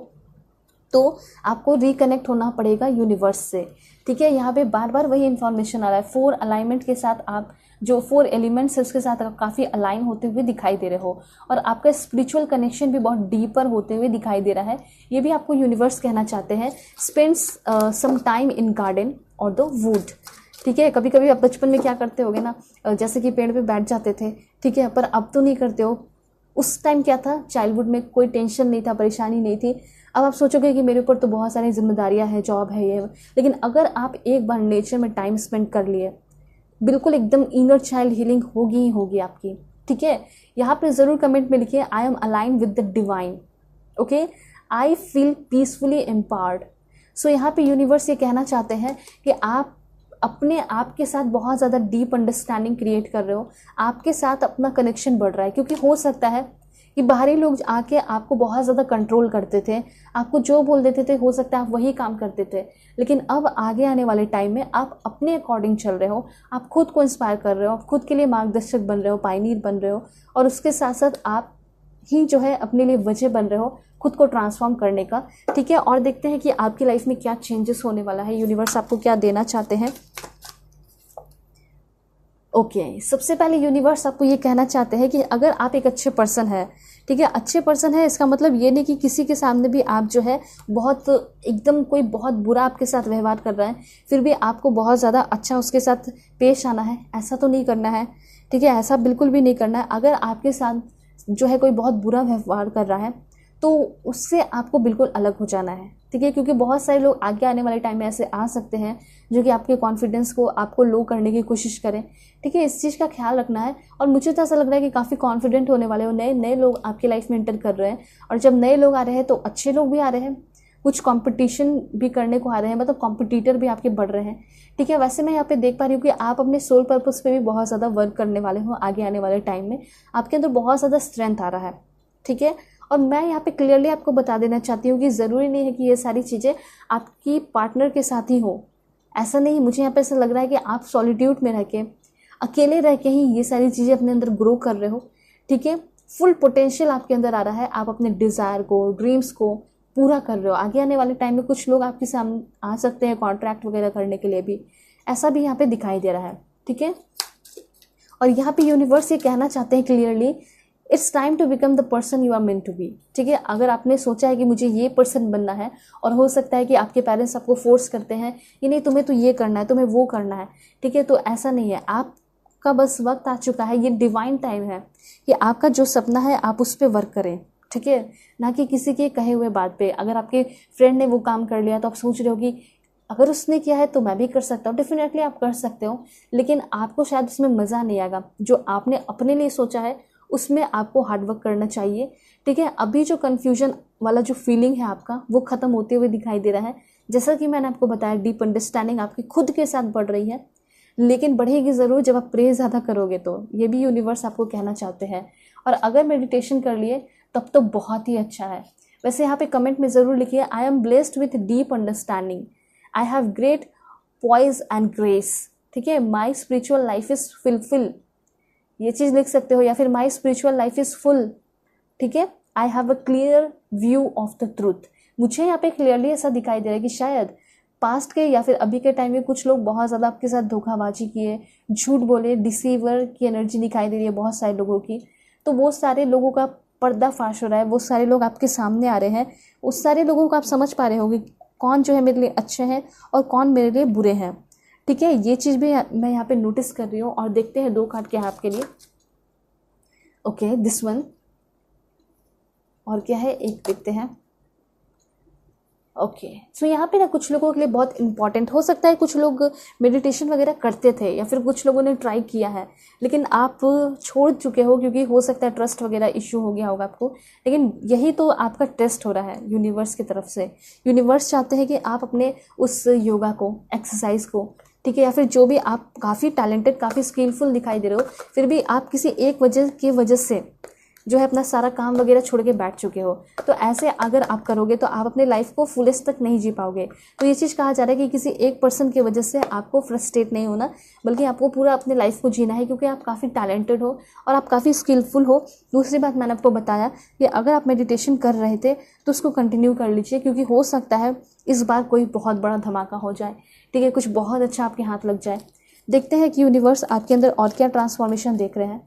[SPEAKER 1] तो आपको रिकनेक्ट होना पड़ेगा यूनिवर्स से, ठीक है। यहाँ पे बार बार वही इन्फॉर्मेशन आ रहा है, 4 अलाइनमेंट के साथ आप जो 4 एलिमेंट्स है उसके साथ आप काफ़ी अलाइन होते हुए दिखाई दे रहे हो, और आपका स्पिरिचुअल कनेक्शन भी बहुत डीपर होते हुए दिखाई दे रहा है। ये भी आपको यूनिवर्स कहना चाहते हैं, spends some time in garden और द वुड, ठीक है। कभी कभी आप बचपन में क्या करते होगे ना, जैसे कि पेड़ पे बैठ जाते थे, ठीक है, पर अब तो नहीं करते हो। उस टाइम क्या था, चाइल्डहुड में कोई टेंशन नहीं था, परेशानी नहीं थी। अब आप सोचोगे कि मेरे ऊपर तो बहुत सारी जिम्मेदारियां हैं, जॉब है, ये, लेकिन अगर आप एक बार नेचर में टाइम स्पेंड कर लिए, बिल्कुल एकदम इनर चाइल्ड हीलिंग होगी ही होगी आपकी, ठीक है। यहाँ पे ज़रूर कमेंट में लिखिए, I am aligned with the divine, okay, I feel peacefully empowered. So यहाँ पे यूनिवर्स ये कहना चाहते हैं कि आप अपने आप के साथ बहुत ज़्यादा डीप अंडरस्टैंडिंग क्रिएट कर रहे हो, आपके साथ अपना कनेक्शन बढ़ रहा है, क्योंकि हो सकता है कि बाहरी लोग आके आपको बहुत ज़्यादा कंट्रोल करते थे, आपको जो बोल देते थे हो सकता है आप वही काम करते थे, लेकिन अब आगे आने वाले टाइम में आप अपने अकॉर्डिंग चल रहे हो, आप खुद को इंस्पायर कर रहे हो, आप खुद के लिए मार्गदर्शक बन रहे हो, पायनियर बन रहे हो, और उसके साथ साथ आप ही जो है अपने लिए वजह बन रहे हो खुद को ट्रांसफॉर्म करने का, ठीक है। और देखते हैं कि आपकी लाइफ में क्या चेंजेस होने वाला है, यूनिवर्स आपको क्या देना चाहते हैं। ओके, सबसे पहले यूनिवर्स आपको ये कहना चाहते हैं कि अगर आप एक अच्छे पर्सन है, ठीक है, अच्छे पर्सन है, इसका मतलब ये नहीं कि किसी के सामने भी आप जो है बहुत एकदम कोई बहुत बुरा आपके साथ व्यवहार कर रहा है फिर भी आपको बहुत ज़्यादा अच्छा उसके साथ पेश आना है, ऐसा तो नहीं करना है, ठीक है, ऐसा बिल्कुल भी नहीं करना है। अगर आपके साथ जो है कोई बहुत बुरा व्यवहार कर रहा है तो उससे आपको बिल्कुल अलग हो जाना है, ठीक है, क्योंकि बहुत सारे लोग आगे आने वाले टाइम में ऐसे आ सकते हैं जो कि आपके कॉन्फिडेंस को आपको लो करने की कोशिश करें। ठीक है, इस चीज़ का ख्याल रखना है। और मुझे तो ऐसा लग रहा है कि काफ़ी कॉन्फिडेंट होने वाले हो, नए नए लोग आपकी लाइफ में एंटर कर रहे हैं। और जब नए लोग आ रहे हैं तो अच्छे लोग भी आ रहे हैं, कुछ कंपटीशन भी करने को आ रहे हैं, मतलब कॉम्पिटिटर भी आपके बढ़ रहे हैं। ठीक है, वैसे मैं यहाँ पे देख पा रही हूँ कि आप अपने सोल पर्पस पे भी बहुत ज़्यादा वर्क करने वाले हो आगे आने वाले टाइम में। आपके अंदर बहुत ज़्यादा स्ट्रेंथ आ रहा है। ठीक है, और मैं यहाँ पे क्लियरली आपको बता देना चाहती हूँ कि ज़रूरी नहीं है कि ये सारी चीज़ें आपकी पार्टनर के साथ ही हो। ऐसा नहीं, मुझे यहाँ पे ऐसा लग रहा है कि आप सॉलिट्यूड में रह के, अकेले रह के ही ये सारी चीज़ें अपने अंदर ग्रो कर रहे हो। ठीक है, फुल पोटेंशियल आपके अंदर आ रहा है, आप अपने डिज़ायर को, ड्रीम्स को पूरा कर रहे हो। आगे आने वाले टाइम में कुछ लोग आपके सामने आ सकते हैं कॉन्ट्रैक्ट वगैरह करने के लिए भी, ऐसा भी यहाँ पे दिखाई दे रहा है। ठीक है, और यहाँ पे यूनिवर्स ये कहना चाहते हैं clearly, it's time to become the person you are meant to be. ठीक है, अगर आपने सोचा है कि मुझे ये पर्सन बनना है, और हो सकता है कि आपके पेरेंट्स आपको फोर्स करते हैं कि नहीं तुम्हें तो ये करना है, तुम्हें वो करना है। ठीक है, तो ऐसा नहीं है, आपका बस वक्त आ चुका है, ये डिवाइन टाइम है कि आपका जो सपना है आप उस पर वर्क करें। ठीक है, ना कि किसी के कहे हुए बात पे। अगर आपके फ्रेंड ने वो काम कर लिया तो आप सोच रहे हो कि अगर उसने किया है तो मैं भी कर सकता हूँ। डेफिनेटली आप कर सकते हो, लेकिन आपको शायद उसमें मज़ा नहीं आएगा। जो आपने अपने लिए सोचा है उसमें आपको हार्डवर्क करना चाहिए। ठीक है, अभी जो कन्फ्यूजन वाला जो फीलिंग है आपका वो ख़त्म होते हुए दिखाई दे रहा है। जैसा कि मैंने आपको बताया, डीप अंडरस्टैंडिंग आपकी खुद के साथ बढ़ रही है, लेकिन बढ़ेगी ज़रूर जब आप प्रे ज़्यादा करोगे। तो ये भी यूनिवर्स आपको कहना चाहते हैं। और अगर मेडिटेशन कर लिए तब तो बहुत ही अच्छा है। वैसे यहाँ पे कमेंट में ज़रूर लिखिए, I am blessed with deep understanding, I have great poise and grace. ठीक है, my spiritual life is fulfil, ये चीज़ लिख सकते हो, या फिर my spiritual life is full. ठीक है, I have a clear view of the truth. मुझे यहाँ पे क्लियरली ऐसा दिखाई दे रहा है कि शायद पास्ट के या फिर अभी के टाइम में कुछ लोग बहुत ज़्यादा आपके साथ धोखाबाजी किए, झूठ बोले, डिसीवर की एनर्जी दिखाई दे रही है बहुत सारे लोगों की। तो वो सारे लोगों का पर्दाफाश हो रहा है, वो सारे लोग आपके सामने आ रहे हैं। उस सारे लोगों को आप समझ पा रहे होगे कौन जो है मेरे लिए अच्छे हैं और कौन मेरे लिए बुरे हैं। ठीक है, ये चीज़ भी मैं यहाँ पे नोटिस कर रही हूँ। और देखते हैं 2 कार्ड क्या है आपके लिए। ओके, दिस वन, और क्या है, एक देखते हैं। ओके, सो यहाँ पे ना कुछ लोगों के लिए बहुत इंपॉर्टेंट हो सकता है। कुछ लोग मेडिटेशन वगैरह करते थे या फिर कुछ लोगों ने ट्राई किया है, लेकिन आप छोड़ चुके हो क्योंकि हो सकता है ट्रस्ट वगैरह इश्यू हो गया होगा आपको। लेकिन यही तो आपका टेस्ट हो रहा है यूनिवर्स की तरफ से। यूनिवर्स चाहते हैं कि आप अपने उस योगा को, एक्सरसाइज को, ठीक है, या फिर जो भी आप काफ़ी टैलेंटेड, काफ़ी स्किलफुल दिखाई दे रहे हो, फिर भी आप किसी एक वजह से जो है अपना सारा काम वगैरह छोड़ के बैठ चुके हो। तो ऐसे अगर आप करोगे तो आप अपने लाइफ को फुलेस्ट तक नहीं जी पाओगे। तो ये चीज़ कहा जा रहा है कि किसी एक पर्सन की वजह से आपको फ्रस्ट्रेट नहीं होना, बल्कि आपको पूरा अपने लाइफ को जीना है, क्योंकि आप काफ़ी टैलेंटेड हो और आप काफ़ी स्किलफुल हो। दूसरी बात मैंने आपको बताया कि अगर आप मेडिटेशन कर रहे थे तो उसको कंटिन्यू कर लीजिए, क्योंकि हो सकता है इस बार कोई बहुत बड़ा धमाका हो जाए। ठीक है, कुछ बहुत अच्छा आपके हाथ लग जाए। देखते हैं कि यूनिवर्स आपके अंदर और क्या ट्रांसफॉर्मेशन देख रहे हैं।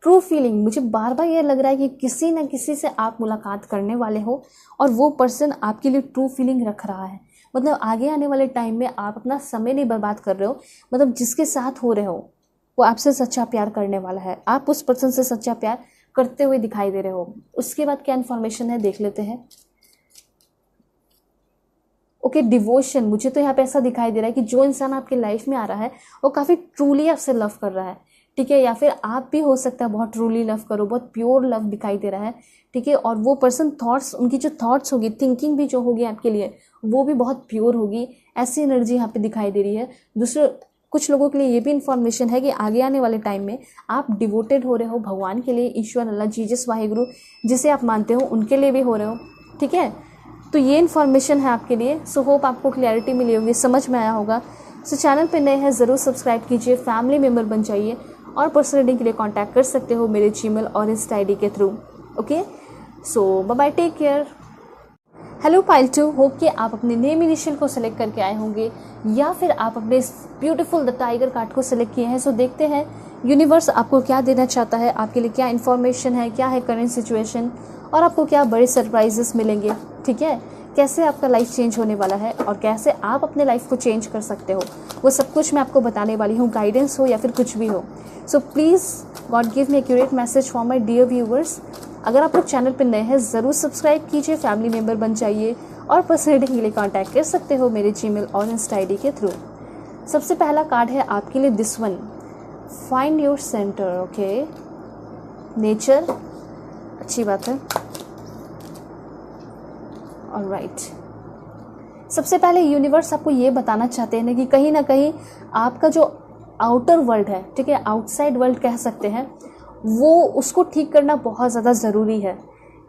[SPEAKER 1] ट्रू फीलिंग, मुझे बार बार ये लग रहा है कि किसी न किसी से आप मुलाकात करने वाले हो और वो पर्सन आपके लिए ट्रू फीलिंग रख रहा है। मतलब आगे आने वाले टाइम में आप अपना समय नहीं बर्बाद कर रहे हो, मतलब जिसके साथ हो रहे हो वो आपसे सच्चा प्यार करने वाला है। आप उस पर्सन से सच्चा प्यार करते हुए दिखाई दे रहे हो। उसके बाद क्या इन्फॉर्मेशन है देख लेते हैं। ओके, डिवोशन, मुझे तो यहाँ पे ऐसा दिखाई दे रहा है कि जो इंसान आपकी लाइफ में आ रहा है वो काफ़ी ट्रूली आपसे लव कर रहा है। ठीक है, या फिर आप भी हो सकता है बहुत ट्रूली लव करो, बहुत प्योर लव दिखाई दे रहा है। ठीक है, और वो पर्सन थॉट्स, उनकी जो थॉट्स होगी, थिंकिंग भी जो होगी आपके लिए वो भी बहुत प्योर होगी। ऐसी एनर्जी यहाँ पे दिखाई दे रही है। दूसरे कुछ लोगों के लिए ये भी इन्फॉर्मेशन है कि आगे आने वाले टाइम में आप डिवोटेड हो रहे हो भगवान के लिए, ईश्वर, अल्लाह, जीसस, वाहिगुरु जिसे आप मानते हो उनके लिए भी हो रहे हो। ठीक है, तो ये इन्फॉर्मेशन है आपके लिए। सो होप आपको क्लैरिटी मिली होगी, समझ में आया होगा। सो चैनल पे नए हैं ज़रूर सब्सक्राइब कीजिए, फैमिली मेम्बर बन जाइए, और पर्सनल रीडिंग के लिए कांटेक्ट कर सकते हो मेरे जीमेल और इंस्टा आईडी के through. Okay, so bye bye, take care. Hello पाइल 2, होप कि आप अपने नेम इनिशियल को सिलेक्ट करके आए होंगे या फिर आप अपने ब्यूटीफुल द टाइगर कार्ड को सिलेक्ट किए हैं। सो देखते हैं यूनिवर्स आपको क्या देना चाहता है, आपके लिए क्या इन्फॉर्मेशन है, क्या है करेंट सिचुएशन, और आपको क्या बड़े सरप्राइजेस मिलेंगे। ठीक है, कैसे आपका लाइफ चेंज होने वाला है और कैसे आप अपने लाइफ को चेंज कर सकते हो, वो सब कुछ मैं आपको बताने वाली हूँ, गाइडेंस हो या फिर कुछ भी हो। So please God give me accurate message for my dear viewers. अगर आप लोग चैनल पर नए हैं ज़रूर सब्सक्राइब कीजिए, फैमिली मेम्बर बन जाइए और पर्सनल रीडिंग के लिए कॉन्टैक्ट कर सकते हो मेरे जीमेल और इंस्टा आईडी के थ्रू। सबसे पहला कार्ड है आपके लिए this one, find your centre. Okay, nature, अच्छी बात है। ऑलराइट, सबसे पहले यूनिवर्स आपको ये बताना चाहते हैं कि कहीं ना कहीं आपका जो आउटर वर्ल्ड है, ठीक है, आउटसाइड वर्ल्ड कह सकते हैं, वो उसको ठीक करना बहुत ज़्यादा ज़रूरी है।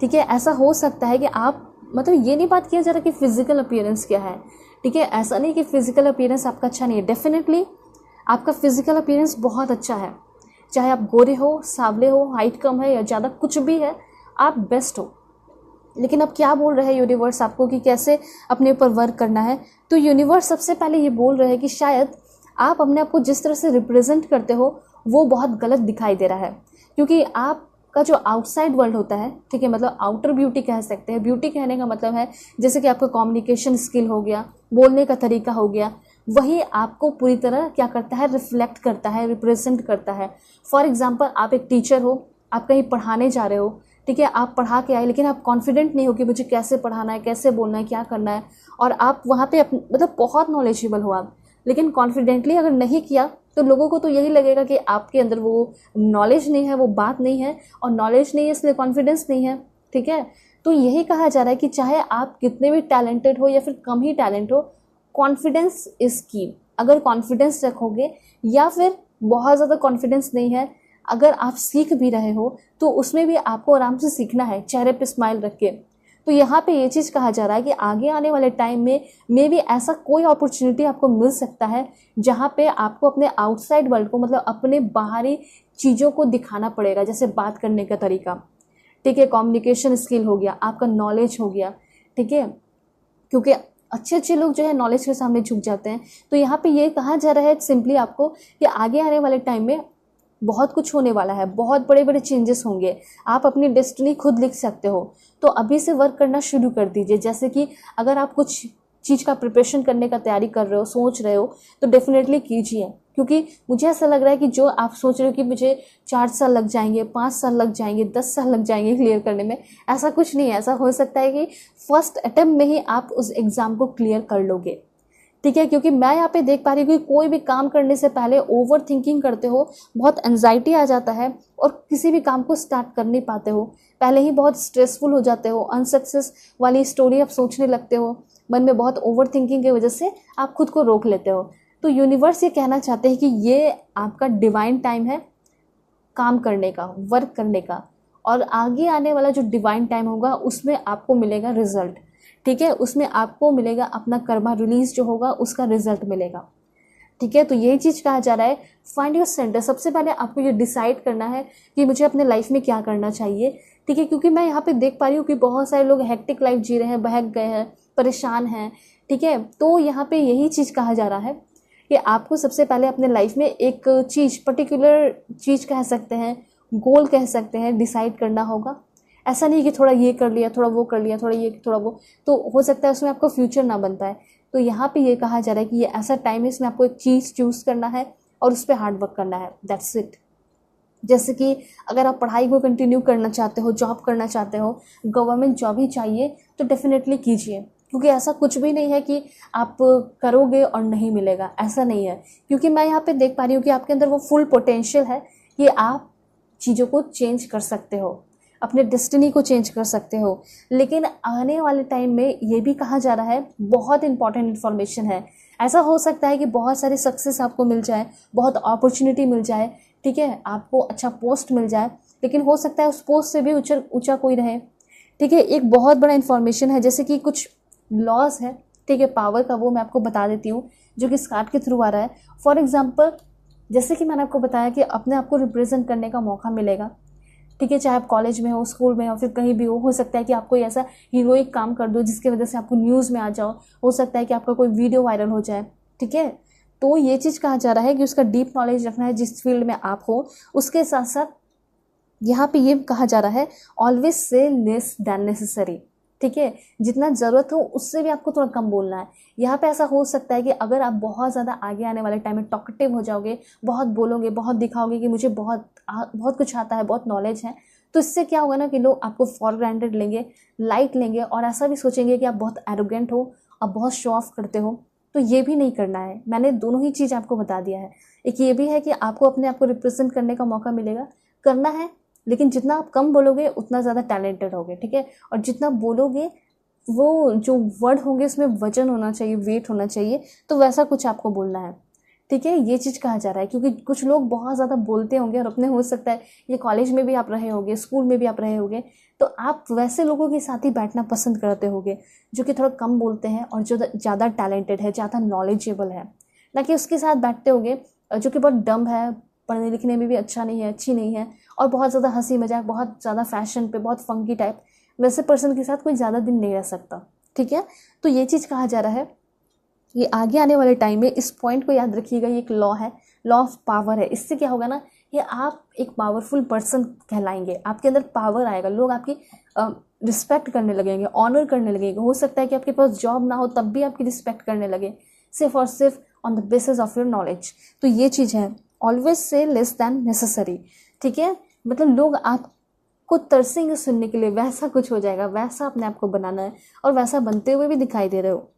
[SPEAKER 1] ठीक है, ऐसा हो सकता है कि आप, मतलब ये नहीं बात किया जा रहा कि फिजिकल अपीयरेंस क्या है, ठीक है, ऐसा नहीं कि फिजिकल अपीयरेंस आपका अच्छा नहीं है। डेफिनेटली आपका फिजिकल अपीयरेंस बहुत अच्छा है, चाहे आप गोरे हो, सांवले हो, हाइट कम है या ज़्यादा, कुछ भी है, आप बेस्ट हो। लेकिन अब क्या बोल रहे हैं यूनिवर्स आपको कि कैसे अपने ऊपर वर्क करना है? तो यूनिवर्स सबसे पहले ये बोल रहे हैं कि शायद आप अपने आप को जिस तरह से रिप्रेजेंट करते हो वो बहुत गलत दिखाई दे रहा है, क्योंकि आपका जो आउटसाइड वर्ल्ड होता है, ठीक है, मतलब आउटर ब्यूटी कह सकते हैं। ब्यूटी कहने का मतलब है जैसे कि आपका कम्युनिकेशन स्किल हो गया, बोलने का तरीका हो गया, वही आपको पूरी तरह क्या करता है, रिफ्लेक्ट करता है, रिप्रेजेंट करता है। फॉर एग्जाम्पल, आप एक टीचर हो, आप कहीं पढ़ाने जा रहे हो, ठीक है, आप पढ़ा के आए लेकिन आप कॉन्फिडेंट नहीं हो कि मुझे कैसे पढ़ाना है, कैसे बोलना है, क्या करना है, और आप वहाँ पे मतलब बहुत नॉलेजेबल हो आप, लेकिन कॉन्फिडेंटली अगर नहीं किया तो लोगों को तो यही लगेगा कि आपके अंदर वो नॉलेज नहीं है, वो बात नहीं है, और नॉलेज नहीं है इसलिए कॉन्फिडेंस नहीं है। ठीक है, तो यही कहा जा रहा है कि चाहे आप कितने भी टैलेंटेड हो या फिर कम ही टैलेंट हो, कॉन्फिडेंस इज की। अगर कॉन्फिडेंस रखोगे या फिर बहुत ज़्यादा कॉन्फिडेंस नहीं है, अगर आप सीख भी रहे हो तो उसमें भी आपको आराम से सीखना है, चेहरे पे स्माइल रख के। तो यहाँ पे ये चीज़ कहा जा रहा है कि आगे आने वाले टाइम में मे भी ऐसा कोई अपॉर्चुनिटी आपको मिल सकता है जहाँ पे आपको अपने आउटसाइड वर्ल्ड को, मतलब अपने बाहरी चीज़ों को दिखाना पड़ेगा, जैसे बात करने का तरीका, ठीक है, कम्युनिकेशन स्किल हो गया, आपका नॉलेज हो गया, ठीक है, क्योंकि अच्छे अच्छे लोग जो है नॉलेज के सामने झुक जाते हैं। तो यहाँ पे ये कहा जा रहा है सिंपली आपको कि आगे आने वाले टाइम में बहुत कुछ होने वाला है, बहुत बड़े बड़े चेंजेस होंगे, आप अपनी डेस्टिनी खुद लिख सकते हो। तो अभी से वर्क करना शुरू कर दीजिए। जैसे कि अगर आप कुछ चीज़ का प्रिपरेशन करने का तैयारी कर रहे हो, सोच रहे हो, तो डेफिनेटली कीजिए, क्योंकि मुझे ऐसा लग रहा है कि जो आप सोच रहे हो कि मुझे 4 साल लग जाएंगे, 5 साल लग जाएंगे, 10 साल लग जाएंगे क्लियर करने में, ऐसा कुछ नहीं है। ऐसा हो सकता है कि फर्स्ट अटेम्प्ट में ही आप उस एग्ज़ाम को क्लियर कर लोगे। ठीक है, क्योंकि मैं यहाँ पे देख पा रही हूँ कि कोई भी काम करने से पहले ओवर थिंकिंग करते हो, बहुत एंजाइटी आ जाता है और किसी भी काम को स्टार्ट कर नहीं पाते हो, पहले ही बहुत स्ट्रेसफुल हो जाते हो, अनसक्सेस वाली स्टोरी आप सोचने लगते हो, मन में बहुत ओवर थिंकिंग की वजह से आप खुद को रोक लेते हो। तो यूनिवर्स ये कहना चाहते हैं कि ये आपका डिवाइन टाइम है काम करने का, वर्क करने का, और आगे आने वाला जो डिवाइन टाइम होगा उसमें आपको मिलेगा रिजल्ट। ठीक है, उसमें आपको मिलेगा अपना कर्मा रिलीज जो होगा उसका रिजल्ट मिलेगा। ठीक है, तो यही चीज़ कहा जा रहा है, फाइंड योर सेंटर। सबसे पहले आपको ये डिसाइड करना है कि मुझे अपने लाइफ में क्या करना चाहिए। ठीक है, क्योंकि मैं यहाँ पे देख पा रही हूँ कि बहुत सारे लोग हेक्टिक लाइफ जी रहे हैं, बहक गए हैं, परेशान हैं। ठीक है, तो यहाँ पे यही चीज़ कहा जा रहा है कि आपको सबसे पहले अपने लाइफ में एक चीज़, पर्टिकुलर चीज़ कह सकते हैं, गोल कह सकते हैं, डिसाइड करना होगा। ऐसा नहीं कि थोड़ा ये कर लिया, थोड़ा वो कर लिया, थोड़ा ये थोड़ा वो, तो हो सकता है उसमें आपको फ्यूचर ना बन पाए। तो यहाँ पे ये कहा जा रहा है कि ये ऐसा टाइम है, इसमें आपको एक चीज़ चूज़ करना है और उस पर हार्ड वर्क करना है, दैट्स इट। जैसे कि अगर आप पढ़ाई को कंटिन्यू करना चाहते हो, जॉब करना चाहते हो, गवर्नमेंट जॉब ही चाहिए, तो डेफिनेटली कीजिए, क्योंकि ऐसा कुछ भी नहीं है कि आप करोगे और नहीं मिलेगा, ऐसा नहीं है। क्योंकि मैं यहाँ पे देख पा रही हूँ कि आपके अंदर वो फुल पोटेंशियल है कि आप चीज़ों को चेंज कर सकते हो, अपने डेस्टिनी को चेंज कर सकते हो। लेकिन आने वाले टाइम में ये भी कहा जा रहा है, बहुत इंपॉर्टेंट इन्फॉर्मेशन है, ऐसा हो सकता है कि बहुत सारे सक्सेस आपको मिल जाए, बहुत अपॉर्चुनिटी मिल जाए, ठीक है, आपको अच्छा पोस्ट मिल जाए, लेकिन हो सकता है उस पोस्ट से भी ऊंचा कोई रहे। ठीक है, एक बहुत बड़ा इन्फॉर्मेशन है, जैसे कि कुछ लॉज है, ठीक है, पावर का, वो मैं आपको बता देती हूँ जो कि इस कार्ड के थ्रू आ रहा है। फॉर एग्जाम्पल, जैसे कि मैंने आपको बताया कि अपने आप को रिप्रेजेंट करने का मौका मिलेगा। ठीक है, चाहे आप कॉलेज में हो, स्कूल में हो, फिर कहीं भी हो सकता है कि आप कोई ऐसा हीरोइक काम कर दो जिसकी वजह से आपको न्यूज़ में आ जाओ, हो सकता है कि आपका कोई वीडियो वायरल हो जाए। ठीक है, तो ये चीज़ कहा जा रहा है कि उसका डीप नॉलेज रखना है जिस फील्ड में आप हो। उसके साथ साथ यहाँ पे ये कहा जा रहा है, always say less than necessary. ठीक है, जितना ज़रूरत हो उससे भी आपको थोड़ा कम बोलना है। यहाँ पे ऐसा हो सकता है कि अगर आप बहुत ज़्यादा आगे आने वाले टाइम में टॉकेटिव हो जाओगे, बहुत बोलोगे, बहुत दिखाओगे कि मुझे बहुत कुछ आता है, बहुत नॉलेज है, तो इससे क्या होगा ना कि लोग आपको फॉर ग्रांटेड लेंगे, लाइट लेंगे और ऐसा भी सोचेंगे कि आप बहुत एरोगेंट हो, आप बहुत शो ऑफ करते हो। तो ये भी नहीं करना है। मैंने दोनों ही चीज़ आपको बता दिया है। एक ये भी है कि आपको अपने आप को रिप्रेजेंट करने का मौका मिलेगा, करना है, लेकिन जितना आप कम बोलोगे उतना ज़्यादा टैलेंटेड होगे, ठीक है। और जितना बोलोगे वो जो वर्ड होंगे उसमें वजन होना चाहिए, वेट होना चाहिए, तो वैसा कुछ आपको बोलना है, ठीक है। ये चीज़ कहा जा रहा है क्योंकि कुछ लोग बहुत ज़्यादा बोलते होंगे और अपने, हो सकता है ये कॉलेज में भी आप रहे होंगे, स्कूल में भी आप रहे होंगे, तो आप वैसे लोगों के साथ ही बैठना पसंद करते होंगे जो कि थोड़ा कम बोलते हैं और जो ज़्यादा टैलेंटेड है, ज़्यादा नॉलेजेबल है, ना कि उसके साथ बैठते होंगे जो कि बहुत डम्ब है, पढ़ने लिखने में भी अच्छा नहीं है, अच्छी नहीं है, और बहुत ज़्यादा हंसी मजाक, बहुत ज़्यादा फैशन पे, बहुत फंकी टाइप, वैसे पर्सन के साथ कोई ज़्यादा दिन नहीं रह सकता, ठीक है। तो ये चीज़ कहा जा रहा है। ये आगे आने वाले टाइम में इस पॉइंट को याद रखिएगा, ये एक लॉ है, लॉ ऑफ पावर है। इससे क्या होगा ना, ये आप एक पावरफुल पर्सन कहलाएंगे, आपके अंदर पावर आएगा, लोग आपकी रिस्पेक्ट करने लगेंगे, ऑनर करने लगेंगे। हो सकता है कि आपके पास जॉब ना हो तब भी आपकी रिस्पेक्ट करने लगे, सिर्फ और सिर्फ on the basis of your knowledge. तो ये चीज़ है, always say less than necessary, ठीक है। मतलब लोग आपको तरसेंगे सुनने के लिए, वैसा कुछ हो जाएगा, वैसा अपने आप को बनाना है और वैसा बनते हुए भी दिखाई दे रहे हो।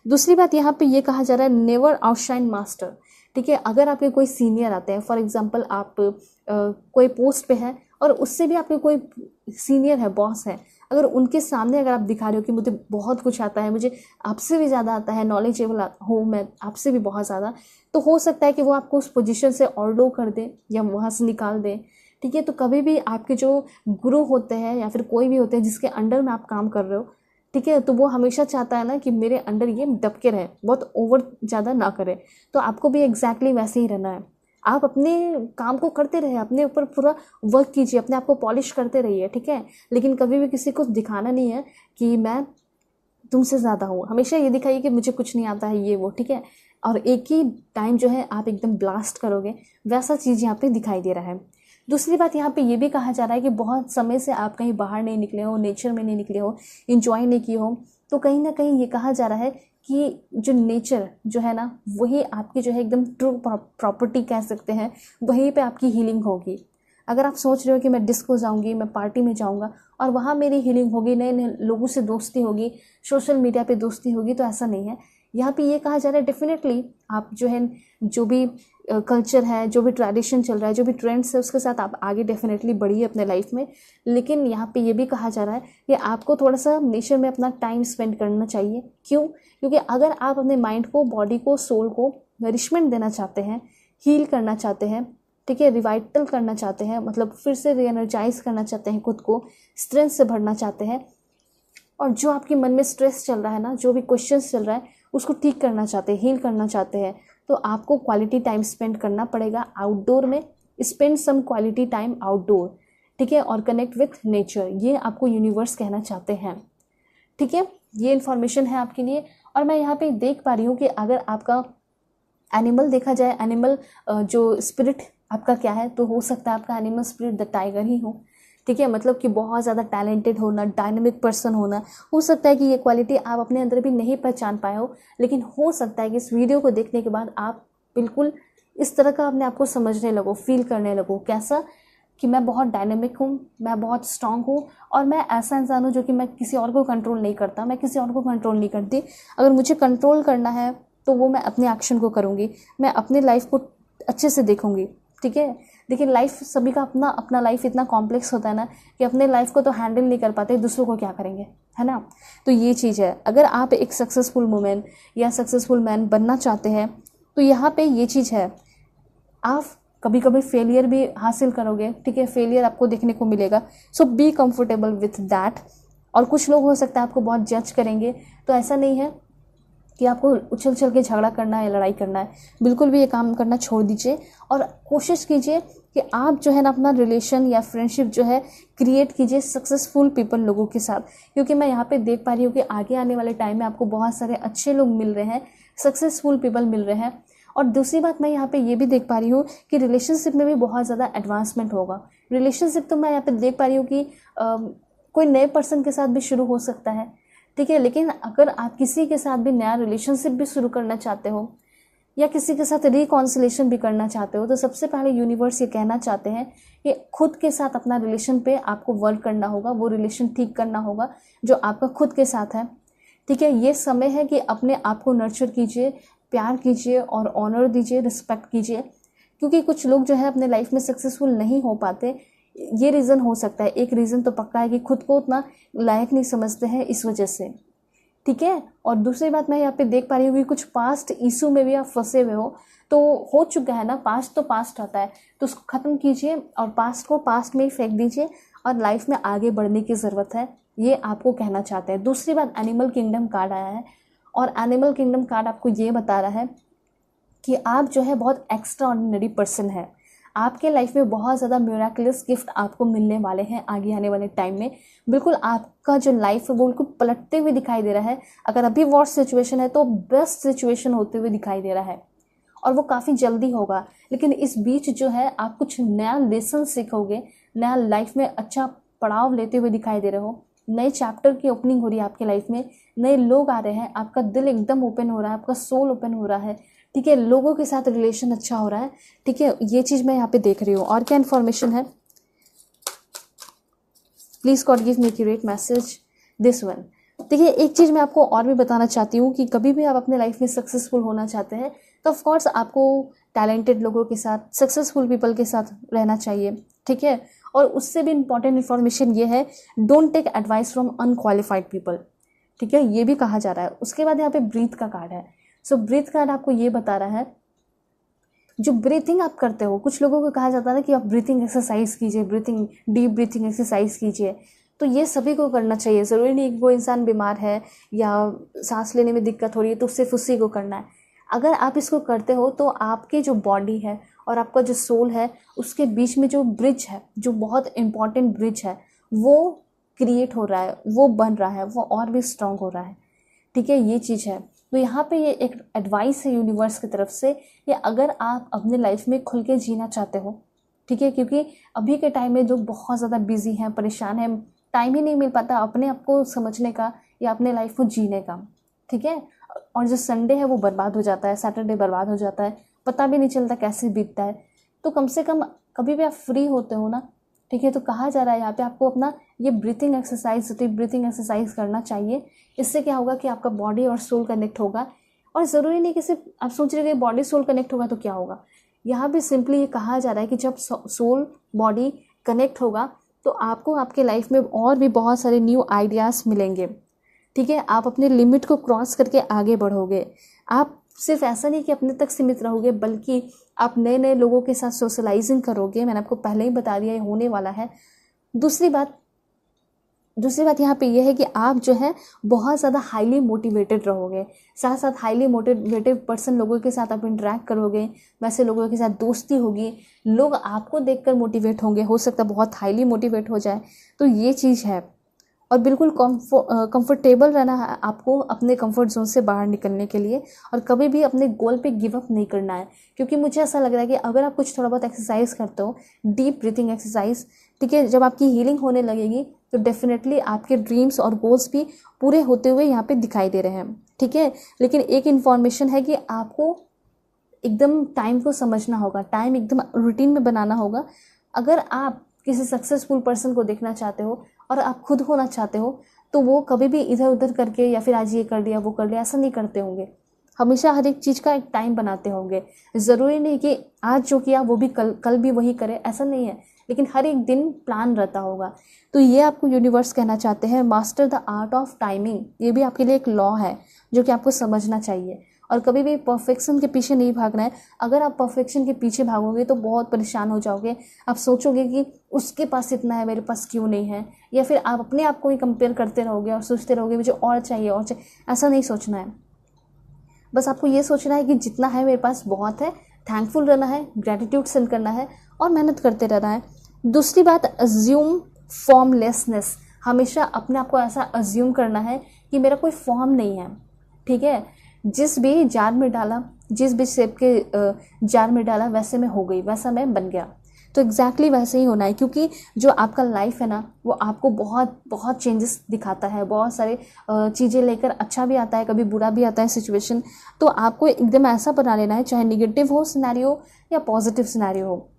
[SPEAKER 1] दूसरी बात यहाँ पे ये कहा जा रहा है, नेवर आउटशाइन मास्टर, ठीक है। अगर आपके कोई सीनियर आते हैं, फॉर एग्जांपल आप कोई पोस्ट पे हैं और उससे भी आपके कोई सीनियर है, बॉस है, अगर उनके सामने अगर आप दिखा रहे हो कि मुझे बहुत कुछ आता है, मुझे आपसे भी ज़्यादा आता है, नॉलेजेबल हूँ मैं आपसे भी बहुत ज़्यादा, तो हो सकता है कि वो आपको उस पोजीशन से ऑल्डो कर दे या वहाँ से निकाल दे, ठीक है। तो कभी भी आपके जो गुरु होते हैं या फिर कोई भी होते हैं जिसके अंडर में आप काम कर रहे हो, ठीक है, तो वो हमेशा चाहता है ना कि मेरे अंडर ये दबके रहे, बहुत ओवर ज़्यादा ना करे। तो आपको भी एग्जैक्टली वैसे ही रहना है। आप अपने काम को करते रहे, अपने ऊपर पूरा वर्क कीजिए, अपने आप को पॉलिश करते रहिए, ठीक है। लेकिन कभी भी किसी को दिखाना नहीं है कि मैं तुमसे ज़्यादा हूँ, हमेशा ये दिखाइए कि मुझे कुछ नहीं आता है, ये वो, ठीक है। और एक ही टाइम जो है आप एकदम ब्लास्ट करोगे, वैसा चीज़ यहाँ पे दिखाई दे रहा है। दूसरी बात यहाँ पे ये भी कहा जा रहा है कि बहुत समय से आप कहीं बाहर नहीं निकले हो, नेचर में नहीं निकले हो, इंजॉय नहीं किए हो, तो कहीं ना कहीं ये कहा जा रहा है कि जो नेचर जो है ना, वही आपकी जो है एकदम ट्रू प्रॉपर्टी कह सकते हैं, वहीं पे आपकी हीलिंग होगी। अगर आप सोच रहे हो कि मैं डिस्को जाऊंगी, मैं पार्टी में जाऊंगा और वहाँ मेरी हीलिंग होगी, नए नए लोगों से दोस्ती होगी, सोशल मीडिया पे दोस्ती होगी, तो ऐसा नहीं है। यहाँ पे ये कहा जा रहा है डेफिनेटली आप जो है, जो भी कल्चर है, जो भी ट्रेडिशन चल रहा है, जो भी ट्रेंड्स है, उसके साथ आप आगे डेफिनेटली बढ़िए अपने लाइफ में। लेकिन यहाँ पे ये भी कहा जा रहा है कि आपको थोड़ा सा नेचर में अपना टाइम स्पेंड करना चाहिए। क्यों? क्योंकि अगर आप अपने माइंड को, बॉडी को, सोल को नरिशमेंट देना चाहते हैं, हील करना चाहते हैं, ठीक है, रिवाइटल करना चाहते हैं, मतलब फिर से रीएनर्जाइज करना चाहते हैं, खुद को स्ट्रेंथ से भरना चाहते हैं, और जो आपके मन में स्ट्रेस चल रहा है ना, जो भी क्वेश्चंस चल रहा है, उसको ठीक करना चाहते हैं, हील करना चाहते हैं, तो आपको क्वालिटी टाइम स्पेंड करना पड़ेगा आउटडोर में। Spend some quality time outdoor, ठीक है, और कनेक्ट विथ नेचर, ये आपको यूनिवर्स कहना चाहते हैं, ठीक है। ये इन्फॉर्मेशन है आपके लिए। और मैं यहाँ पे देख पा रही हूँ कि अगर आपका एनिमल देखा जाए, एनिमल जो स्पिरिट आपका क्या है, तो हो सकता है आपका एनिमल स्पिरिट द टाइगर ही हो, ठीक है। मतलब कि बहुत ज़्यादा टैलेंटेड होना, डायनेमिक पर्सन होना, हो सकता है कि ये क्वालिटी आप अपने अंदर भी नहीं पहचान पाए हो, लेकिन हो सकता है कि इस वीडियो को देखने के बाद आप बिल्कुल इस तरह का अपने आप को समझने लगो, फील करने लगो। कैसा? कि मैं बहुत डायनेमिक हूँ, मैं बहुत स्ट्रांग हूँ, और मैं ऐसा इंसान हूँ जो कि मैं किसी और को कंट्रोल नहीं करता, मैं किसी और को कंट्रोल नहीं करती। अगर मुझे कंट्रोल करना है तो वो मैं अपने एक्शन को करूँगी, मैं अपने लाइफ को अच्छे से देखूँगी, ठीक है। लेकिन लाइफ, सभी का अपना अपना लाइफ इतना कॉम्प्लेक्स होता है ना कि अपने लाइफ को तो हैंडल नहीं कर पाते, दूसरों को क्या करेंगे, है ना। तो ये चीज़ है। अगर आप एक सक्सेसफुल वुमेन या सक्सेसफुल मैन बनना चाहते हैं तो यहाँ पे ये चीज़ है, आप कभी कभी फेलियर भी हासिल करोगे, ठीक है, फेलियर आपको देखने को मिलेगा, सो बी कंफर्टेबल विथ दैट। और कुछ लोग हो सकता है आपको बहुत जज करेंगे, तो ऐसा नहीं है कि आपको उछल चल के झगड़ा करना है, लड़ाई करना है, बिल्कुल भी ये काम करना छोड़ दीजिए और कोशिश कीजिए कि आप जो है ना अपना रिलेशन या फ्रेंडशिप जो है क्रिएट कीजिए सक्सेसफुल पीपल लोगों के साथ। क्योंकि मैं यहाँ पे देख पा रही हूँ कि आगे आने वाले टाइम में आपको बहुत सारे अच्छे लोग मिल रहे हैं, सक्सेसफुल पीपल मिल रहे हैं। और दूसरी बात मैं यहाँ पे ये भी देख पा रही हूँ कि रिलेशनशिप में भी बहुत ज़्यादा एडवांसमेंट होगा। रिलेशनशिप तो मैं यहाँ पे देख पा रही हूँ कि कोई नए पर्सन के साथ भी शुरू हो सकता है, ठीक है। लेकिन अगर आप किसी के साथ भी नया रिलेशनशिप भी शुरू करना चाहते हो या किसी के साथ रिकॉन्सिलेशन भी करना चाहते हो, तो सबसे पहले यूनिवर्स ये कहना चाहते हैं कि खुद के साथ अपना रिलेशन पे आपको वर्क करना होगा, वो रिलेशन ठीक करना होगा जो आपका खुद के साथ है, ठीक है। ये समय है कि अपने आप को नर्चर कीजिए, प्यार कीजिए और ऑनर दीजिए, रिस्पेक्ट कीजिए, क्योंकि कुछ लोग जो है अपने लाइफ में सक्सेसफुल नहीं हो पाते। ये रीज़न हो सकता है, एक रीज़न तो पक्का है कि खुद को उतना लायक नहीं समझते हैं इस वजह से, ठीक है। और दूसरी बात मैं यहाँ पे देख पा रही हूँ कि कुछ पास्ट इशू में भी आप फंसे हुए हो चुका है ना, पास्ट तो पास्ट आता है, तो उसको ख़त्म कीजिए और पास्ट को पास्ट में ही फेंक दीजिए और लाइफ में आगे बढ़ने की ज़रूरत है, ये आपको कहना चाहते हैं। दूसरी बात, एनिमल किंगडम कार्ड आया है और एनिमल किंगडम कार्ड आपको ये बता रहा है कि आप जो है बहुत एक्स्ट्रा ऑर्डिनरी पर्सन है। आपके लाइफ में बहुत ज़्यादा मिराकुलस गिफ्ट आपको मिलने वाले हैं आगे आने वाले टाइम में। बिल्कुल आपका जो लाइफ है वो बिल्कुल पलटते हुए दिखाई दे रहा है। अगर अभी वर्स्ट सिचुएशन है तो बेस्ट सिचुएशन होते हुए दिखाई दे रहा है और वो काफ़ी जल्दी होगा। लेकिन इस बीच जो है आप कुछ नया लेसन सीखोगे, नया लाइफ में अच्छा पड़ाव लेते हुए दिखाई दे रहे हो। नए चैप्टर की ओपनिंग हो रही है आपके लाइफ में, नए लोग आ रहे हैं, आपका दिल एकदम ओपन हो रहा है, आपका सोल ओपन हो रहा है, ठीक है। लोगों के साथ रिलेशन अच्छा हो रहा है, ठीक है। ये चीज़ मैं यहाँ पे देख रही हूँ। और क्या इन्फॉर्मेशन है, please God give me accurate message this one. देखिए, एक चीज़ मैं आपको और भी बताना चाहती हूँ कि कभी भी आप अपने लाइफ में सक्सेसफुल होना चाहते हैं तो ऑफकोर्स आपको टैलेंटेड लोगों के साथ, सक्सेसफुल पीपल के साथ रहना चाहिए, ठीक है। और उससे भी इम्पॉर्टेंट इन्फॉर्मेशन ये है, don't take advice from unqualified people, ठीक है, ये भी कहा जा रहा है। उसके बाद यहाँ पे ब्रीथ का कार्ड है। सो ब्रीथ कार्ड आपको ये बता रहा है, जो ब्रीथिंग आप करते हो, कुछ लोगों को कहा जाता है ना कि आप ब्रीथिंग एक्सरसाइज कीजिए, ब्रीथिंग डीप ब्रीथिंग एक्सरसाइज कीजिए, तो ये सभी को करना चाहिए। ज़रूरी नहीं कि वो इंसान बीमार है या सांस लेने में दिक्कत हो रही है तो सिर्फ उसी को करना है। अगर आप इसको करते हो तो आपकी जो बॉडी है और आपका जो सोल है उसके बीच में जो ब्रिज है, जो बहुत इंपॉर्टेंट ब्रिज है, वो क्रिएट हो रहा है, वो बन रहा है, वो और भी स्ट्रांग हो रहा है, ठीक है। ये चीज़ है। तो यहाँ पे ये एक एडवाइस है यूनिवर्स की तरफ से कि अगर आप अपने लाइफ में खुल के जीना चाहते हो, ठीक है, क्योंकि अभी के टाइम में जो बहुत ज़्यादा बिजी हैं, परेशान हैं, टाइम ही नहीं मिल पाता अपने आप को समझने का या अपने लाइफ को जीने का, ठीक है। और जो संडे है वो बर्बाद हो जाता है, सैटरडे बर्बाद हो जाता है, पता भी नहीं चलता कैसे बीतता है। तो कम से कम कभी भी आप फ्री होते हो ना, ठीक है, तो कहा जा रहा है यहाँ पे आपको अपना ये breathing exercise, deep breathing exercise करना चाहिए। इससे क्या होगा कि आपका बॉडी और सोल कनेक्ट होगा। और ज़रूरी नहीं कि सिर्फ आप सोच रहे हो कि बॉडी सोल कनेक्ट होगा तो क्या होगा, यहाँ भी सिंपली ये कहा जा रहा है कि जब सोल बॉडी कनेक्ट होगा तो आपको आपके लाइफ में और भी बहुत सारे न्यू आइडियाज़ मिलेंगे, ठीक है। आप अपने लिमिट को क्रॉस करके आगे बढ़ोगे। आप सिर्फ ऐसा नहीं कि अपने तक सीमित रहोगे, बल्कि आप नए नए लोगों के साथ सोशलाइजिंग करोगे। मैंने आपको पहले ही बता दिया ये होने वाला है। दूसरी बात यहाँ पे ये है कि आप जो है बहुत ज़्यादा हाईली मोटिवेटेड रहोगे। साथ साथ हाईली मोटिवेटेड पर्सन लोगों के साथ आप इंटरेक्ट करोगे, वैसे लोगों के साथ दोस्ती होगी, लोग आपको देखकर मोटिवेट होंगे, हो सकता है बहुत हाईली मोटिवेट हो जाए। तो ये चीज़ है। और बिल्कुल कंफर्टेबल रहना है आपको अपने कंफर्ट जोन से बाहर निकलने के लिए, और कभी भी अपने गोल पे गिव अप नहीं करना है। क्योंकि मुझे ऐसा लग रहा है कि अगर आप कुछ थोड़ा बहुत एक्सरसाइज करते हो, डीप ब्रीथिंग एक्सरसाइज, ठीक है, जब आपकी हीलिंग होने लगेगी तो डेफिनेटली आपके ड्रीम्स और गोल्स भी पूरे होते हुए यहाँ पे दिखाई दे रहे हैं, ठीक है। लेकिन एक इन्फॉर्मेशन है कि आपको एकदम टाइम को समझना होगा, टाइम एकदम रूटीन में बनाना होगा। अगर आप किसी सक्सेसफुल पर्सन को देखना चाहते हो और आप खुद होना चाहते हो तो वो कभी भी इधर उधर करके या फिर आज ये कर लिया वो कर लिया ऐसा नहीं करते होंगे। हमेशा हर एक चीज़ का एक टाइम बनाते होंगे। ज़रूरी नहीं कि आज जो किया वो भी कल भी वही करे, ऐसा नहीं है, लेकिन हर एक दिन प्लान रहता होगा। तो ये आपको यूनिवर्स कहना चाहते हैं, master the art of timing. ये भी आपके लिए एक लॉ है जो कि आपको समझना चाहिए। और कभी भी परफेक्शन के पीछे नहीं भागना है। अगर आप परफेक्शन के पीछे भागोगे तो बहुत परेशान हो जाओगे। आप सोचोगे कि उसके पास इतना है, मेरे पास क्यों नहीं है, या फिर आप अपने आप को ही कंपेयर करते रहोगे और सोचते रहोगे मुझे और चाहिए और चाहिए। ऐसा नहीं सोचना है। बस आपको ये सोचना है कि जितना है मेरे पास बहुत है, थैंकफुल रहना है, ग्रैटिट्यूड सेंड करना है और मेहनत करते रहना है। दूसरी बात, अज्यूम फॉर्मलेसनेस। हमेशा अपने आप को ऐसा अज्यूम करना है कि मेरा कोई फॉर्म नहीं है, ठीक है। जिस भी जार में डाला, जिस भी शेप के जार में डाला वैसे मैं हो गई, वैसा मैं बन गया। तो एग्जैक्टली वैसे ही होना है, क्योंकि जो आपका लाइफ है ना वो आपको बहुत बहुत चेंजेस दिखाता है, बहुत सारे चीज़ें लेकर, अच्छा भी आता है कभी बुरा भी आता है सिचुएशन। तो आपको एकदम ऐसा बना लेना है, चाहे निगेटिव हो सिनेरियो या पॉजिटिव सिनेरियो हो,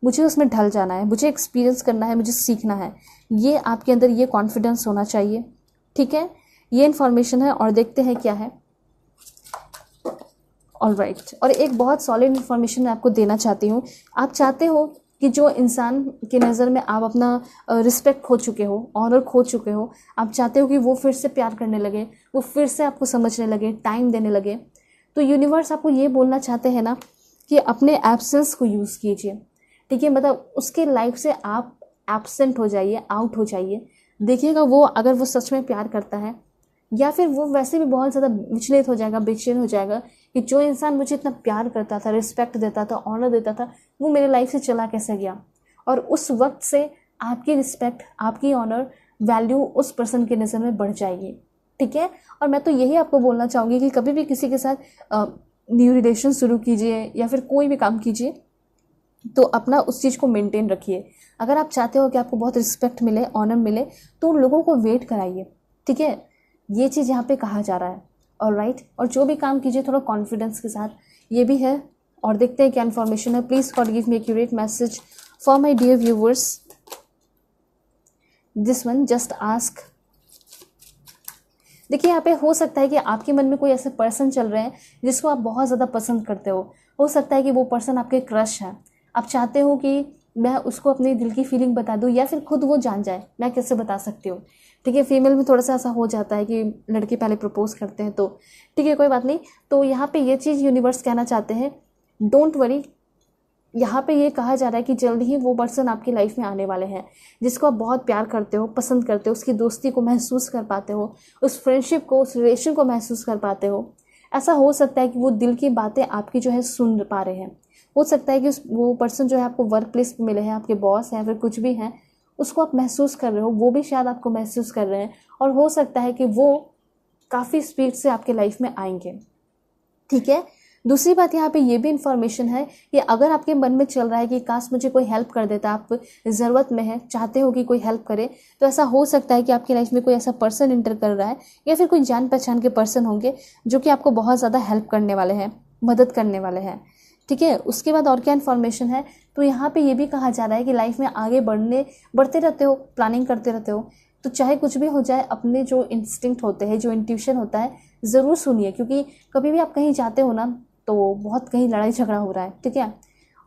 [SPEAKER 1] मुझे उसमें ढल जाना है, मुझे एक्सपीरियंस करना है, मुझे सीखना है। ये आपके अंदर ये कॉन्फिडेंस होना चाहिए। ठीक है, ये इन्फॉर्मेशन है और देखते हैं क्या है। ऑलराइट, और एक बहुत सॉलिड इन्फॉर्मेशन मैं आपको देना चाहती हूँ। आप चाहते हो कि जो इंसान की नज़र में आप अपना रिस्पेक्ट खो चुके हो, ऑनर खो चुके हो, आप चाहते हो कि वो फिर से प्यार करने लगे, वो फिर से आपको समझने लगे, टाइम देने लगे। तो यूनिवर्स आपको ये बोलना चाहते हैं ना कि अपने एब्सेंस को यूज़ कीजिए। ठीक है, मतलब उसके लाइफ से आप एब्सेंट हो जाइए, आउट हो जाइए। देखिएगा वो अगर वो सच में प्यार करता है, या फिर वो वैसे भी बहुत ज़्यादा विचलित हो जाएगा, बेचैन हो जाएगा कि जो इंसान मुझे इतना प्यार करता था, रिस्पेक्ट देता था, ऑनर देता था, वो मेरे लाइफ से चला कैसे गया। और उस वक्त से आपकी रिस्पेक्ट, आपकी ऑनर, वैल्यू उस पर्सन की नज़र में बढ़ जाएगी। ठीक है, और मैं तो यही आपको बोलना चाहूँगी कि कभी भी किसी के साथ न्यू रिलेशन शुरू कीजिए या फिर कोई भी काम कीजिए तो अपना उस चीज़ को मेंटेन रखिए। अगर आप चाहते हो कि आपको बहुत रिस्पेक्ट मिले, ऑनर मिले, तो उन लोगों को वेट कराइए। ठीक है, ये चीज़ यहाँ पे कहा जा रहा है। ऑलराइट, और जो भी काम कीजिए थोड़ा कॉन्फिडेंस के साथ, ये भी है। और देखते हैं क्या इन्फॉर्मेशन है। Please God give me accurate message for my dear viewers. This one, just ask. देखिए यहाँ पे हो सकता है कि आपके मन में कोई ऐसे पर्सन चल रहे हैं जिसको आप बहुत ज़्यादा पसंद करते हो सकता है कि वो पर्सन आपके क्रश है। आप चाहते हो कि मैं उसको अपने दिल की फीलिंग बता दूं या फिर खुद वो जान जाए, मैं कैसे बता सकती हूँ। ठीक है, फीमेल में थोड़ा सा ऐसा हो जाता है कि लड़के पहले प्रपोज करते हैं, तो ठीक है कोई बात नहीं। तो यहाँ पे ये चीज़ यूनिवर्स कहना चाहते हैं, डोंट वरी। यहाँ पे ये कहा जा रहा है कि जल्द ही वो पर्सन आपकी लाइफ में आने वाले हैं जिसको आप बहुत प्यार करते हो, पसंद करते हो, उसकी दोस्ती को महसूस कर पाते हो, उस फ्रेंडशिप को, उस रिलेशन को महसूस कर पाते हो। ऐसा हो सकता है कि वो दिल की बातें आपकी जो है सुन पा रहे हैं। हो सकता है कि वो पर्सन जो है आपको वर्क प्लेस पे मिले हैं, आपके बॉस हैं, फिर कुछ भी हैं, उसको आप महसूस कर रहे हो, वो भी शायद आपको महसूस कर रहे हैं। और हो सकता है कि वो काफ़ी स्पीड से आपके लाइफ में आएंगे। ठीक है, दूसरी बात यहाँ पे ये भी इन्फॉर्मेशन है कि अगर आपके मन में चल रहा है कि काश मुझे कोई हेल्प कर देता, आप ज़रूरत में है, चाहते हो कि कोई हेल्प करे, तो ऐसा हो सकता है कि आपकी लाइफ में कोई ऐसा पर्सन इंटर कर रहा है या फिर कोई जान पहचान के पर्सन होंगे जो कि आपको बहुत ज़्यादा हेल्प करने वाले हैं, मदद करने वाले हैं। ठीक है, उसके बाद और क्या इन्फॉर्मेशन है, तो यहाँ पे ये भी कहा जा रहा है कि लाइफ में आगे बढ़ते रहते हो, प्लानिंग करते रहते हो, तो चाहे कुछ भी हो जाए, अपने जो इंस्टिंक्ट होते हैं, जो इंट्यूशन होता है, ज़रूर सुनिए। क्योंकि कभी भी आप कहीं जाते हो ना, तो बहुत कहीं लड़ाई झगड़ा हो रहा है, ठीक है,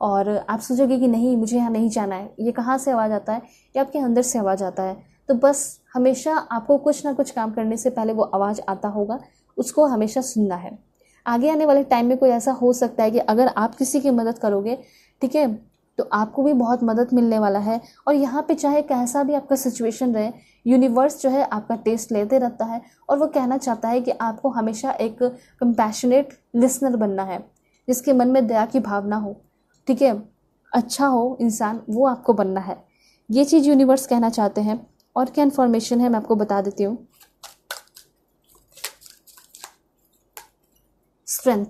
[SPEAKER 1] और आप सोचोगे कि नहीं मुझे यहाँ नहीं जाना है, ये कहाँ से आवाज़ आता है, ये आपके अंदर से आवाज़ आता है। तो बस हमेशा आपको कुछ ना कुछ काम करने से पहले वो आवाज़ आता होगा, उसको हमेशा सुनना है। आगे आने वाले टाइम में कोई ऐसा हो सकता है कि अगर आप किसी की मदद करोगे, ठीक है, तो आपको भी बहुत मदद मिलने वाला है। और यहाँ पे चाहे कैसा भी आपका सिचुएशन रहे, यूनिवर्स जो है आपका टेस्ट लेते रहता है और वो कहना चाहता है कि आपको हमेशा एक कंपैशनेट लिसनर बनना है, जिसके मन में दया की भावना हो, ठीक है, अच्छा हो इंसान, वो आपको बनना है। ये चीज़ यूनिवर्स कहना चाहते हैं। और क्या इन्फॉर्मेशन है मैं आपको बता देती हूँ। स्ट्रेंथ।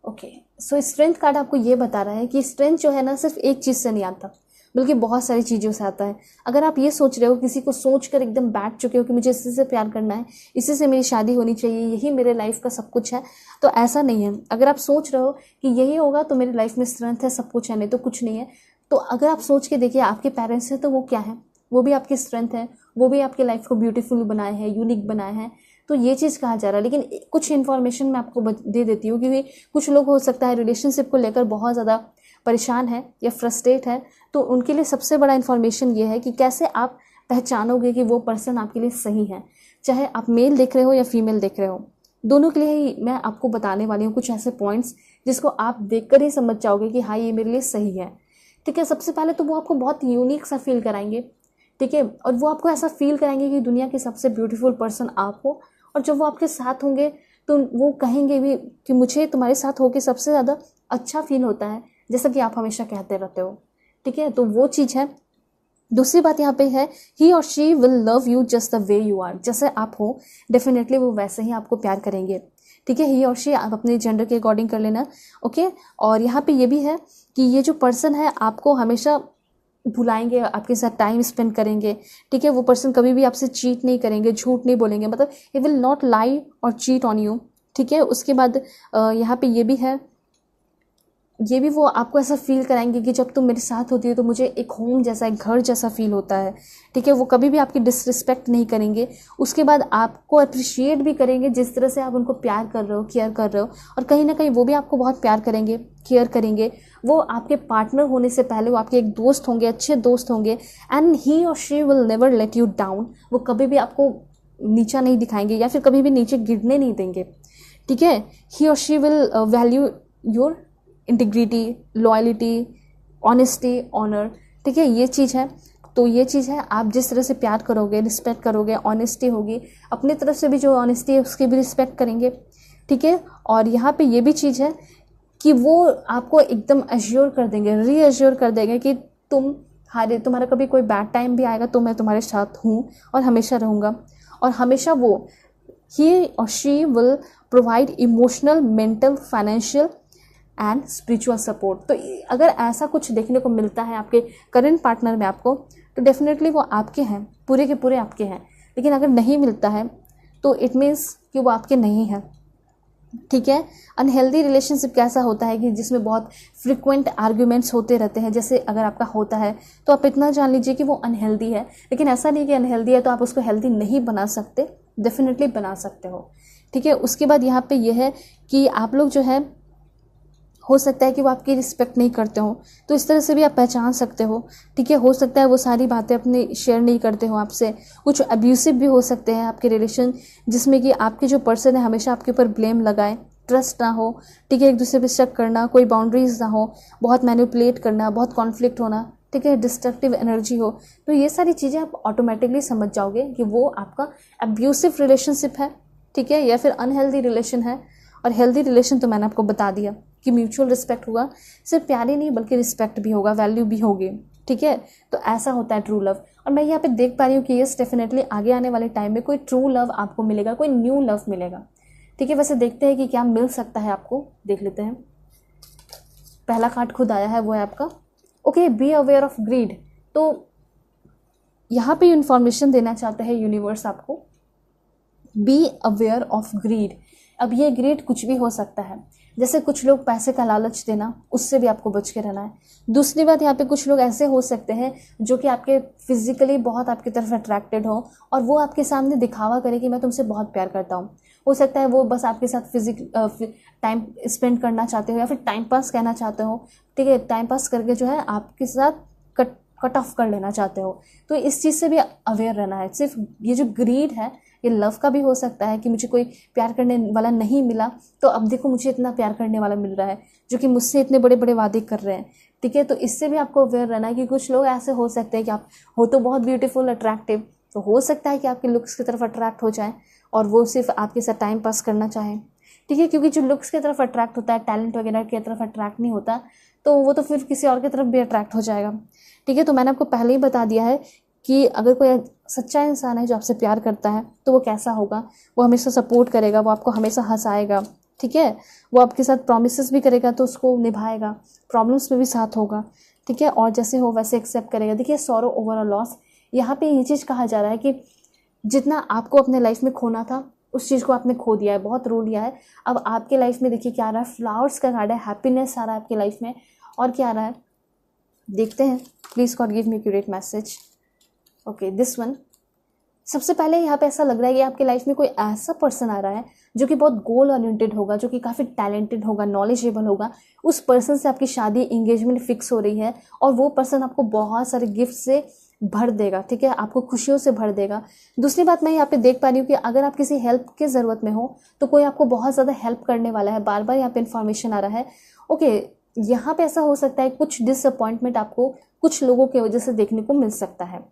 [SPEAKER 1] ओके, सो स्ट्रेंथ कार्ड आपको ये बता रहा है कि स्ट्रेंथ जो है ना सिर्फ एक चीज़ से नहीं आता, बल्कि बहुत सारी चीज़ों से आता है। अगर आप ये सोच रहे हो, किसी को सोच कर एकदम बैठ चुके हो कि मुझे इसी से प्यार करना है, इसी से मेरी शादी होनी चाहिए, यही मेरे लाइफ का सब कुछ है, तो ऐसा नहीं है। अगर आप सोच रहे हो कि यही होगा तो मेरी लाइफ में स्ट्रेंथ है, सब कुछ है, नहीं तो कुछ नहीं है, तो अगर आप सोच के देखिए आपके पेरेंट्स हैं तो वो क्या है, वो भी आपकी स्ट्रेंथ है, वो भी आपकी लाइफ को ब्यूटीफुल बनाए हैं, यूनिक बनाए हैं। तो ये चीज़ कहा जा रहा है। लेकिन कुछ इन्फॉर्मेशन मैं आपको दे देती हूँ, क्योंकि कुछ लोग हो सकता है रिलेशनशिप को लेकर बहुत ज़्यादा परेशान है या फ्रस्ट्रेट है, तो उनके लिए सबसे बड़ा इन्फॉर्मेशन ये है कि कैसे आप पहचानोगे कि वो पर्सन आपके लिए सही है। चाहे आप मेल देख रहे हो या फीमेल देख रहे हो, दोनों के लिए ही मैं आपको बताने वाली हूँ कुछ ऐसे पॉइंट्स जिसको आप देखकर ही समझ जाओगे कि हाँ ये मेरे लिए सही है। ठीक है, सबसे पहले तो वो आपको बहुत यूनिक सा फील कराएंगे, ठीक है, और वो आपको ऐसा फील कराएंगे कि दुनिया के सबसे ब्यूटीफुल पर्सन आप हो। और जब वो आपके साथ होंगे तो वो कहेंगे भी कि मुझे तुम्हारे साथ होके सबसे ज़्यादा अच्छा फील होता है, जैसा कि आप हमेशा कहते रहते हो। ठीक है, तो वो चीज़ है। दूसरी बात यहाँ पे है, ही और she will love you just the way you are. जैसे आप हो डेफिनेटली वो वैसे ही आपको प्यार करेंगे। ठीक है, ही और शी आप अपने जेंडर के अकॉर्डिंग कर लेना। ओके, और यहाँ पे ये भी है कि ये जो पर्सन है आपको हमेशा भुलाएंगे, आपके साथ टाइम स्पेंड करेंगे। ठीक है, वो पर्सन कभी भी आपसे चीट नहीं करेंगे, झूठ नहीं बोलेंगे, मतलब ही विल नॉट लाई और चीट ऑन यू। ठीक है, उसके बाद यहाँ पे ये भी है, ये भी वो आपको ऐसा फील कराएंगे कि जब तुम मेरे साथ होती हो तो मुझे एक होम जैसा, एक घर जैसा फील होता है। ठीक है, वो कभी भी आपकी डिसरिस्पेक्ट नहीं करेंगे। उसके बाद आपको अप्रिशिएट भी करेंगे जिस तरह से आप उनको प्यार कर रहे हो, केयर कर रहे हो, और कहीं ना कहीं वो भी आपको बहुत प्यार करेंगे, केयर करेंगे। वो आपके पार्टनर होने से पहले वो आपके एक दोस्त होंगे, अच्छे दोस्त होंगे। एंड ही और she will never let you down. वो कभी भी आपको नीचा नहीं दिखाएंगे या फिर कभी भी नीचे गिरने नहीं देंगे। ठीक है, ही और she will value your integrity, loyalty, honesty, honour. ठीक है, ये चीज़ है। तो ये चीज़ है, आप जिस तरह से प्यार करोगे, रिस्पेक्ट करोगे, ऑनेस्टी होगी, अपनी तरफ से भी जो ऑनेस्टी है उसकी भी रिस्पेक्ट करेंगे। ठीक है, और यहाँ पे ये भी चीज़ है कि वो आपको एकदम एश्योर कर देंगे, रीएश्योर कर देंगे कि तुम्हारा कभी कोई बैड टाइम भी आएगा तो मैं तुम्हारे साथ हूँ और हमेशा रहूँगा। और हमेशा वो ही और she will provide emotional, mental, financial and spiritual support. तो अगर ऐसा कुछ देखने को मिलता है आपके करंट पार्टनर में आपको, तो डेफिनेटली वो आपके हैं, पूरे के पूरे आपके हैं। लेकिन अगर नहीं मिलता है तो इट मीन्स कि वो आपके नहीं हैं। ठीक है, अनहेल्दी रिलेशनशिप कैसा होता है कि जिसमें बहुत फ्रिक्वेंट आर्ग्यूमेंट्स होते रहते हैं। जैसे अगर आपका होता है तो आप इतना जान लीजिए कि वो अनहेल्दी है। लेकिन ऐसा नहीं कि अनहेल्दी है तो आप उसको हेल्दी नहीं बना सकते, डेफिनेटली बना सकते हो। ठीक है, उसके बाद यहाँ पे यह है कि आप लोग जो है, हो सकता है कि वो आपकी रिस्पेक्ट नहीं करते हो, तो इस तरह से भी आप पहचान सकते हो। ठीक है, हो सकता है वो सारी बातें अपने शेयर नहीं करते हो आपसे। कुछ अब्यूसिव भी हो सकते हैं आपके रिलेशन, जिसमें कि आपके जो पर्सन है हमेशा आपके ऊपर ब्लेम लगाए, ट्रस्ट ना हो। ठीक है, एक दूसरे पे शक करना, कोई बाउंड्रीज ना हो, बहुत मैनिपुलेट करना, बहुत कॉन्फ्लिक्ट होना। ठीक है, डिस्ट्रक्टिव एनर्जी हो। तो ये सारी चीज़ें आप ऑटोमेटिकली समझ जाओगे कि वो आपका अब्यूसिव रिलेशनशिप है। ठीक है, या फिर अनहेल्दी रिलेशन है। और हेल्दी रिलेशन तो मैंने आपको बता दिया कि म्यूचुअल रिस्पेक्ट होगा, सिर्फ प्यार ही नहीं बल्कि रिस्पेक्ट भी होगा, वैल्यू भी होगी। ठीक है, तो ऐसा होता है ट्रू लव। और मैं यहाँ पे देख पा रही हूँ कि यस, डेफिनेटली आगे आने वाले टाइम में कोई ट्रू लव आपको मिलेगा, कोई न्यू लव मिलेगा। ठीक है, वैसे देखते हैं कि क्या मिल सकता है आपको, देख लेते हैं। पहला कार्ड खुद आया है, वो है आपका okay, be aware of greed. तो यहाँ पे इन्फॉर्मेशन देना चाहते हैं यूनिवर्स आपको, बी अवेयर ऑफ ग्रीड। अब ये ग्रीड कुछ भी हो सकता है, जैसे कुछ लोग पैसे का लालच देना, उससे भी आपको बच के रहना है। दूसरी बात, यहाँ पे कुछ लोग ऐसे हो सकते हैं जो कि आपके फिजिकली बहुत आपकी तरफ अट्रैक्टेड हो और वो आपके सामने दिखावा करे कि मैं तुमसे बहुत प्यार करता हूँ। हो सकता है वो बस आपके साथ टाइम स्पेंड करना चाहते हो या फिर टाइम पास कहना चाहते हो। ठीक है, टाइम पास करके जो है आपके साथ कट ऑफ कर लेना चाहते हो। तो इस चीज़ से भी अवेयर रहना है। सिर्फ ये जो ग्रीड है, ये लव का भी हो सकता है कि मुझे कोई प्यार करने वाला नहीं मिला, तो अब देखो मुझे इतना प्यार करने वाला मिल रहा है जो कि मुझसे इतने बड़े बड़े वादे कर रहे हैं। ठीक है, तो इससे भी आपको अवेयर रहना है कि कुछ लोग ऐसे हो सकते हैं कि आप हो तो बहुत ब्यूटीफुल, अट्रैक्टिव, तो हो सकता है कि आपके लुक्स की तरफ अट्रैक्ट हो जाए और वो सिर्फ आपके साथ टाइम पास करना चाहें। ठीक है, क्योंकि जो लुक्स की तरफ अट्रैक्ट होता है, टैलेंट वगैरह की तरफ अट्रैक्ट नहीं होता, तो वो तो फिर किसी और की तरफ भी अट्रैक्ट हो जाएगा। ठीक है, तो मैंने आपको पहले ही बता दिया है कि अगर कोई सच्चा इंसान है जो आपसे प्यार करता है तो वो कैसा होगा। वो हमेशा सपोर्ट करेगा, वो आपको हमेशा हंसाएगा। ठीक है, वो आपके साथ प्रॉमिसेस भी करेगा तो उसको निभाएगा, प्रॉब्लम्स में भी साथ होगा। ठीक है, और जैसे हो वैसे एक्सेप्ट करेगा। देखिए, सॉरो ओवर अ लॉस, यहाँ पे ये चीज़ कहा जा रहा है कि जितना आपको अपने लाइफ में खोना था उस चीज़ को आपने खो दिया है, बहुत रो लिया है। अब आपके लाइफ में देखिए क्या आ रहा है, फ्लावर्स का कार्ड है, हैप्पीनेस आ रहा है आपकी लाइफ में। और क्या आ रहा है देखते हैं, please God give me accurate message. Okay, this one. सबसे पहले यहाँ पे ऐसा लग रहा है कि आपके लाइफ में कोई ऐसा पर्सन आ रहा है जो कि बहुत गोल ओरिएंटेड होगा, जो कि काफ़ी टैलेंटेड होगा, नॉलेजेबल होगा। उस पर्सन से आपकी शादी, एंगेजमेंट फिक्स हो रही है और वो पर्सन आपको बहुत सारे गिफ्ट से भर देगा। ठीक है, आपको खुशियों से भर देगा। दूसरी बात मैं यहाँ पे देख पा रही हूँ कि अगर आप किसी हेल्प की ज़रूरत में हो तो कोई आपको बहुत ज़्यादा हेल्प करने वाला है। बार बार यहाँ पे इन्फॉर्मेशन आ रहा है। ओके, यहाँ पे ऐसा हो सकता है कुछ डिसअपॉइंटमेंट आपको कुछ लोगों की वजह से देखने को मिल सकता है।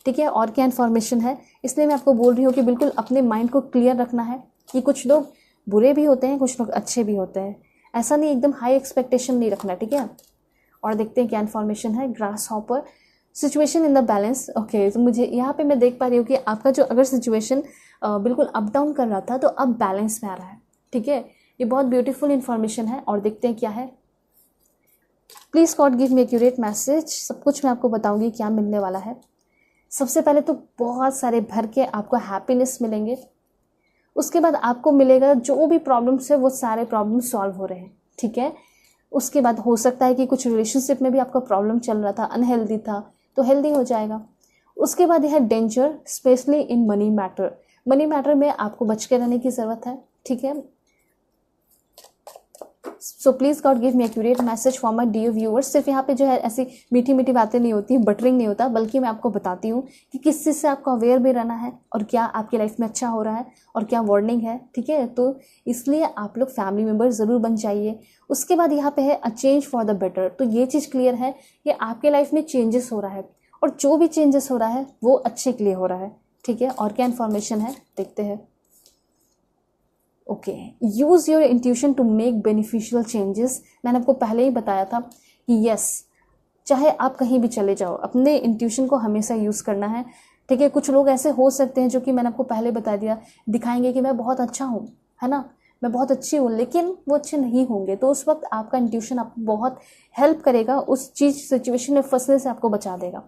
[SPEAKER 1] ठीक है, और क्या इन्फॉर्मेशन है, इसलिए मैं आपको बोल रही हूँ कि बिल्कुल अपने माइंड को क्लियर रखना है कि कुछ लोग बुरे भी होते हैं, कुछ लोग अच्छे भी होते हैं। ऐसा नहीं, एकदम हाई एक्सपेक्टेशन नहीं रखना। ठीक है, और देखते हैं क्या इन्फॉर्मेशन है। Grass hopper, situation in the balance. Okay, तो मुझे यहाँ पे मैं देख पा रही हूँ कि आपका जो अगर सिचुएशन बिल्कुल अप डाउन कर रहा था तो अब बैलेंस में आ रहा है। ठीक है, ये बहुत ब्यूटीफुल इन्फॉर्मेशन है। और देखते हैं क्या है। Please God give me accurate message. सब कुछ मैं आपको बताऊंगी क्या मिलने वाला है। सबसे पहले तो बहुत सारे भर के आपको हैप्पीनेस मिलेंगे। उसके बाद आपको मिलेगा जो भी प्रॉब्लम्स है वो सारे प्रॉब्लम सॉल्व हो रहे हैं, ठीक है। उसके बाद हो सकता है कि कुछ रिलेशनशिप में भी आपका प्रॉब्लम चल रहा था, अनहेल्दी था, तो हेल्दी हो जाएगा। उसके बाद यह है danger, specially in money matter. Money matter में आपको बच के रहने की ज़रूरत है, ठीक है। So please God give me accurate message for my dear viewers. सिर्फ यहाँ पे जो है ऐसी मीठी मीठी बातें नहीं होती, बटरिंग नहीं होता, बल्कि मैं आपको बताती हूँ कि किस चीज़ से आपको अवेयर भी रहना है और क्या आपकी लाइफ में अच्छा हो रहा है और क्या वार्निंग है, ठीक है। तो इसलिए आप लोग फैमिली मेम्बर ज़रूर बन जाइए। उसके बाद यहाँ पे है a change for the better. तो ये चीज़ क्लियर है कि आपके लाइफ में चेंजेस हो रहा है और जो भी चेंजेस हो रहा है वो अच्छे के लिए हो रहा है, ठीक है। और क्या इन्फॉर्मेशन है देखते हैं। Okay, use your intuition to make beneficial changes. मैंने आपको पहले ही बताया था कि यस, चाहे आप कहीं भी चले जाओ, अपने इंट्यूशन को हमेशा यूज़ करना है, ठीक है। कुछ लोग ऐसे हो सकते हैं जो कि मैंने आपको पहले बता दिया, दिखाएंगे कि मैं बहुत अच्छा हूँ, है ना, मैं बहुत अच्छी हूँ, लेकिन वो अच्छे नहीं होंगे। तो उस वक्त आपका इंट्यूशन आपको बहुत हेल्प करेगा, उस चीज़ सिचुएशन में फंसने से आपको बचा देगा।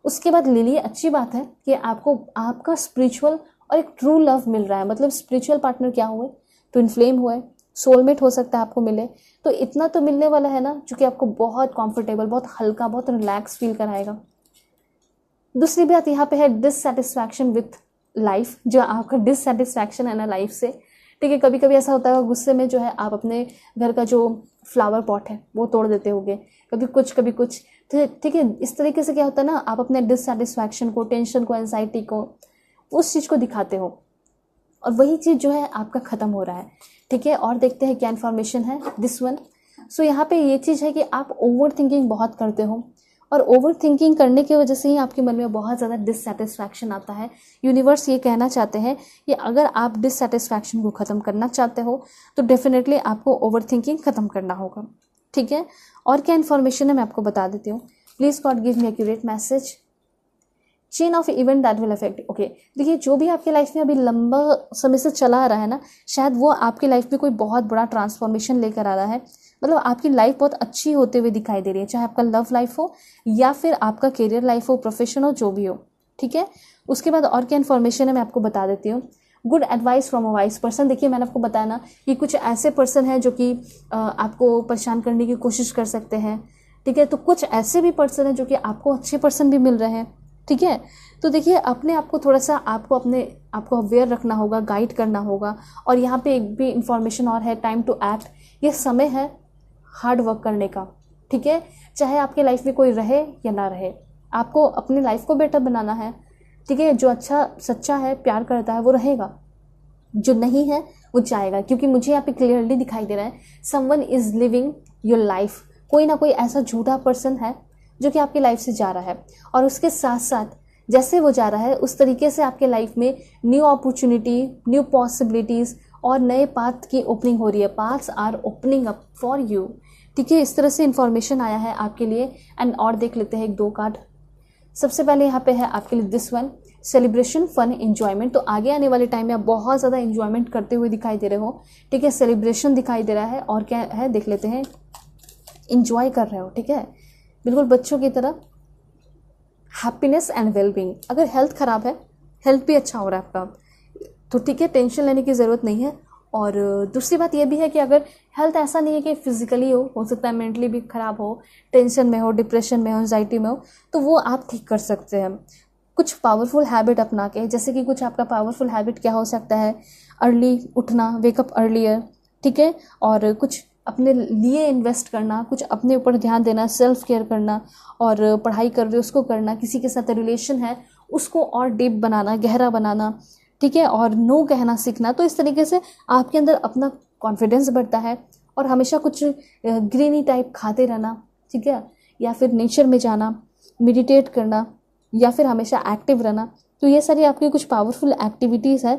[SPEAKER 1] उसके बाद लिली, अच्छी बात है कि आपको आपका स्पिरिचुअल और एक ट्रू लव मिल रहा है। मतलब स्पिरिचुअल पार्टनर क्या हुए, ट्विन फ्लेम हुए, सोलमेट हो सकता है आपको मिले। तो इतना तो मिलने वाला है ना, जो कि आपको बहुत कंफर्टेबल, बहुत हल्का, बहुत रिलैक्स फील कराएगा। दूसरी बात यहाँ पे है डिससेटिस्फैक्शन विथ लाइफ, जो आपका डिससेटिस्फैक्शन है ना लाइफ से, ठीक है। कभी कभी ऐसा होता है गुस्से में जो है आप अपने घर का जो फ्लावर पॉट है वो तोड़ देते होगे, कभी कुछ, तो ठीक है। इस तरीके से क्या होता है ना, आप अपने डिससेटिस्फैक्शन को, टेंशन को, एंजाइटी को, उस चीज़ को दिखाते हो और वही चीज़ जो है आपका ख़त्म हो रहा है, ठीक है। और देखते हैं क्या इन्फॉर्मेशन है दिस वन। सो यहाँ पे ये चीज़ है कि आप ओवर थिंकिंग बहुत करते हो और ओवर थिंकिंग करने की वजह से ही आपके मन में बहुत ज़्यादा डिससेटिस्फैक्शन आता है। यूनिवर्स ये कहना चाहते हैं कि अगर आप डिससेटिस्फैक्शन को ख़त्म करना चाहते हो तो डेफिनेटली आपको ओवर थिंकिंग ख़त्म करना होगा, ठीक है। और क्या इन्फॉर्मेशन है मैं आपको बता देती हूँ। Please God give me accurate message. Chain of event that will affect. Okay, देखिए जो भी आपकी लाइफ में अभी लंबा समय से चला आ रहा है ना, शायद वो आपकी लाइफ में कोई बहुत बड़ा ट्रांसफॉर्मेशन लेकर आ रहा है। मतलब आपकी लाइफ बहुत अच्छी होते हुए दिखाई दे रही है, चाहे आपका लव लाइफ हो या फिर आपका करियर लाइफ हो, प्रोफेशन हो, जो भी हो, ठीक है। उसके बाद और क्या इन्फॉर्मेशन है मैं आपको बता देती हूँ। Good advice from a wise person. देखिए मैंने आपको बताया ना कि कुछ ऐसे पर्सन हैं जो कि आपको परेशान करने की कोशिश कर सकते हैं, ठीक है। तो कुछ ऐसे भी पर्सन हैं जो कि आपको अच्छे पर्सन भी मिल रहे हैं, ठीक है। तो देखिए अपने आप को थोड़ा सा आपको अवेयर रखना होगा, गाइड करना होगा। और यहाँ पे एक भी इंफॉर्मेशन और है, टाइम टू एक्ट। ये समय है हार्ड वर्क करने का, ठीक है। चाहे आपके लाइफ में कोई रहे या ना रहे, आपको अपनी लाइफ को बेटर बनाना है, ठीक है। जो अच्छा सच्चा है, प्यार करता है, वो रहेगा, जो नहीं है वो जाएगा। क्योंकि मुझे यहाँ पे क्लियरली दिखाई दे रहा है someone is living your life. कोई ना कोई ऐसा झूठा पर्सन है जो कि आपकी लाइफ से जा रहा है और उसके साथ साथ जैसे वो जा रहा है उस तरीके से आपके लाइफ में न्यू अपॉर्चुनिटी, न्यू पॉसिबिलिटीज़ और नए पाथ की ओपनिंग हो रही है। Paths are opening up for you, ठीक है। इस तरह से इन्फॉर्मेशन आया है आपके लिए। एंड और देख लेते हैं एक दो कार्ड। सबसे पहले यहाँ पे है आपके लिए this one, celebration, fun, enjoyment. तो आगे आने वाले टाइम में आप बहुत ज़्यादा एंजॉयमेंट करते हुए दिखाई दे रहे हो, ठीक है। सेलिब्रेशन दिखाई दे रहा है और क्या है देख लेते हैं। इंजॉय कर रहे हो, ठीक है, बिल्कुल बच्चों की तरह। Happiness and wellbeing. अगर हेल्थ ख़राब है, हेल्थ भी अच्छा हो रहा है आपका, तो ठीक है, टेंशन लेने की ज़रूरत नहीं है। और दूसरी बात यह भी है कि अगर हेल्थ ऐसा नहीं है कि फिजिकली हो सकता है मेंटली भी ख़राब हो, टेंशन में हो, डिप्रेशन में हो, एंजाइटी में हो, तो वो आप ठीक कर सकते हैं कुछ पावरफुल हैबिट अपना के। जैसे कि कुछ आपका पावरफुल हैबिट क्या हो सकता है, अर्ली उठना, वेकअप अर्लियर, ठीक है। और कुछ अपने लिए इन्वेस्ट करना, कुछ अपने ऊपर ध्यान देना, सेल्फ केयर करना। और पढ़ाई कर रहे हो उसको करना, किसी के साथ रिलेशन है उसको और डीप बनाना, गहरा बनाना, ठीक है। और नो कहना सीखना। तो इस तरीके से आपके अंदर अपना कॉन्फिडेंस बढ़ता है। और हमेशा कुछ ग्रीनी टाइप खाते रहना, ठीक है, या फिर नेचर में जाना, मेडिटेट करना, या फिर हमेशा एक्टिव रहना। तो ये सारी आपकी कुछ पावरफुल एक्टिविटीज़ है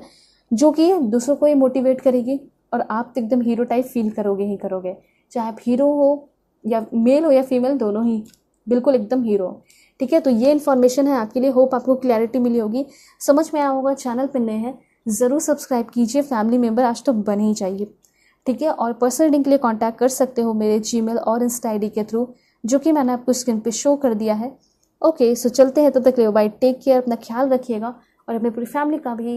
[SPEAKER 1] जो कि दूसरों को ही मोटिवेट करेगी और आप एकदम हीरो टाइप फील करोगे ही करोगे। चाहे आप हीरो हो या मेल हो या फीमेल, दोनों ही बिल्कुल एकदम हीरो, ठीक है। तो ये इन्फॉर्मेशन है आपके लिए। होप आपको क्लैरिटी मिली होगी, समझ में आया होगा। चैनल पर नए हैं ज़रूर सब्सक्राइब कीजिए, फैमिली मेम्बर आज तो बने ही चाहिए। ठीक है। और पर्सनल रीडिंग के लिए कांटेक्ट कर सकते हो मेरे जीमेल और इंस्टा आईडी के थ्रू, जो कि मैंने आपको स्क्रीन पे शो कर दिया है। ओके, सो चलते हैं, तब तक के लिए बाय, टेक केयर, अपना ख्याल रखिएगा और अपनी पूरी फैमिली का भी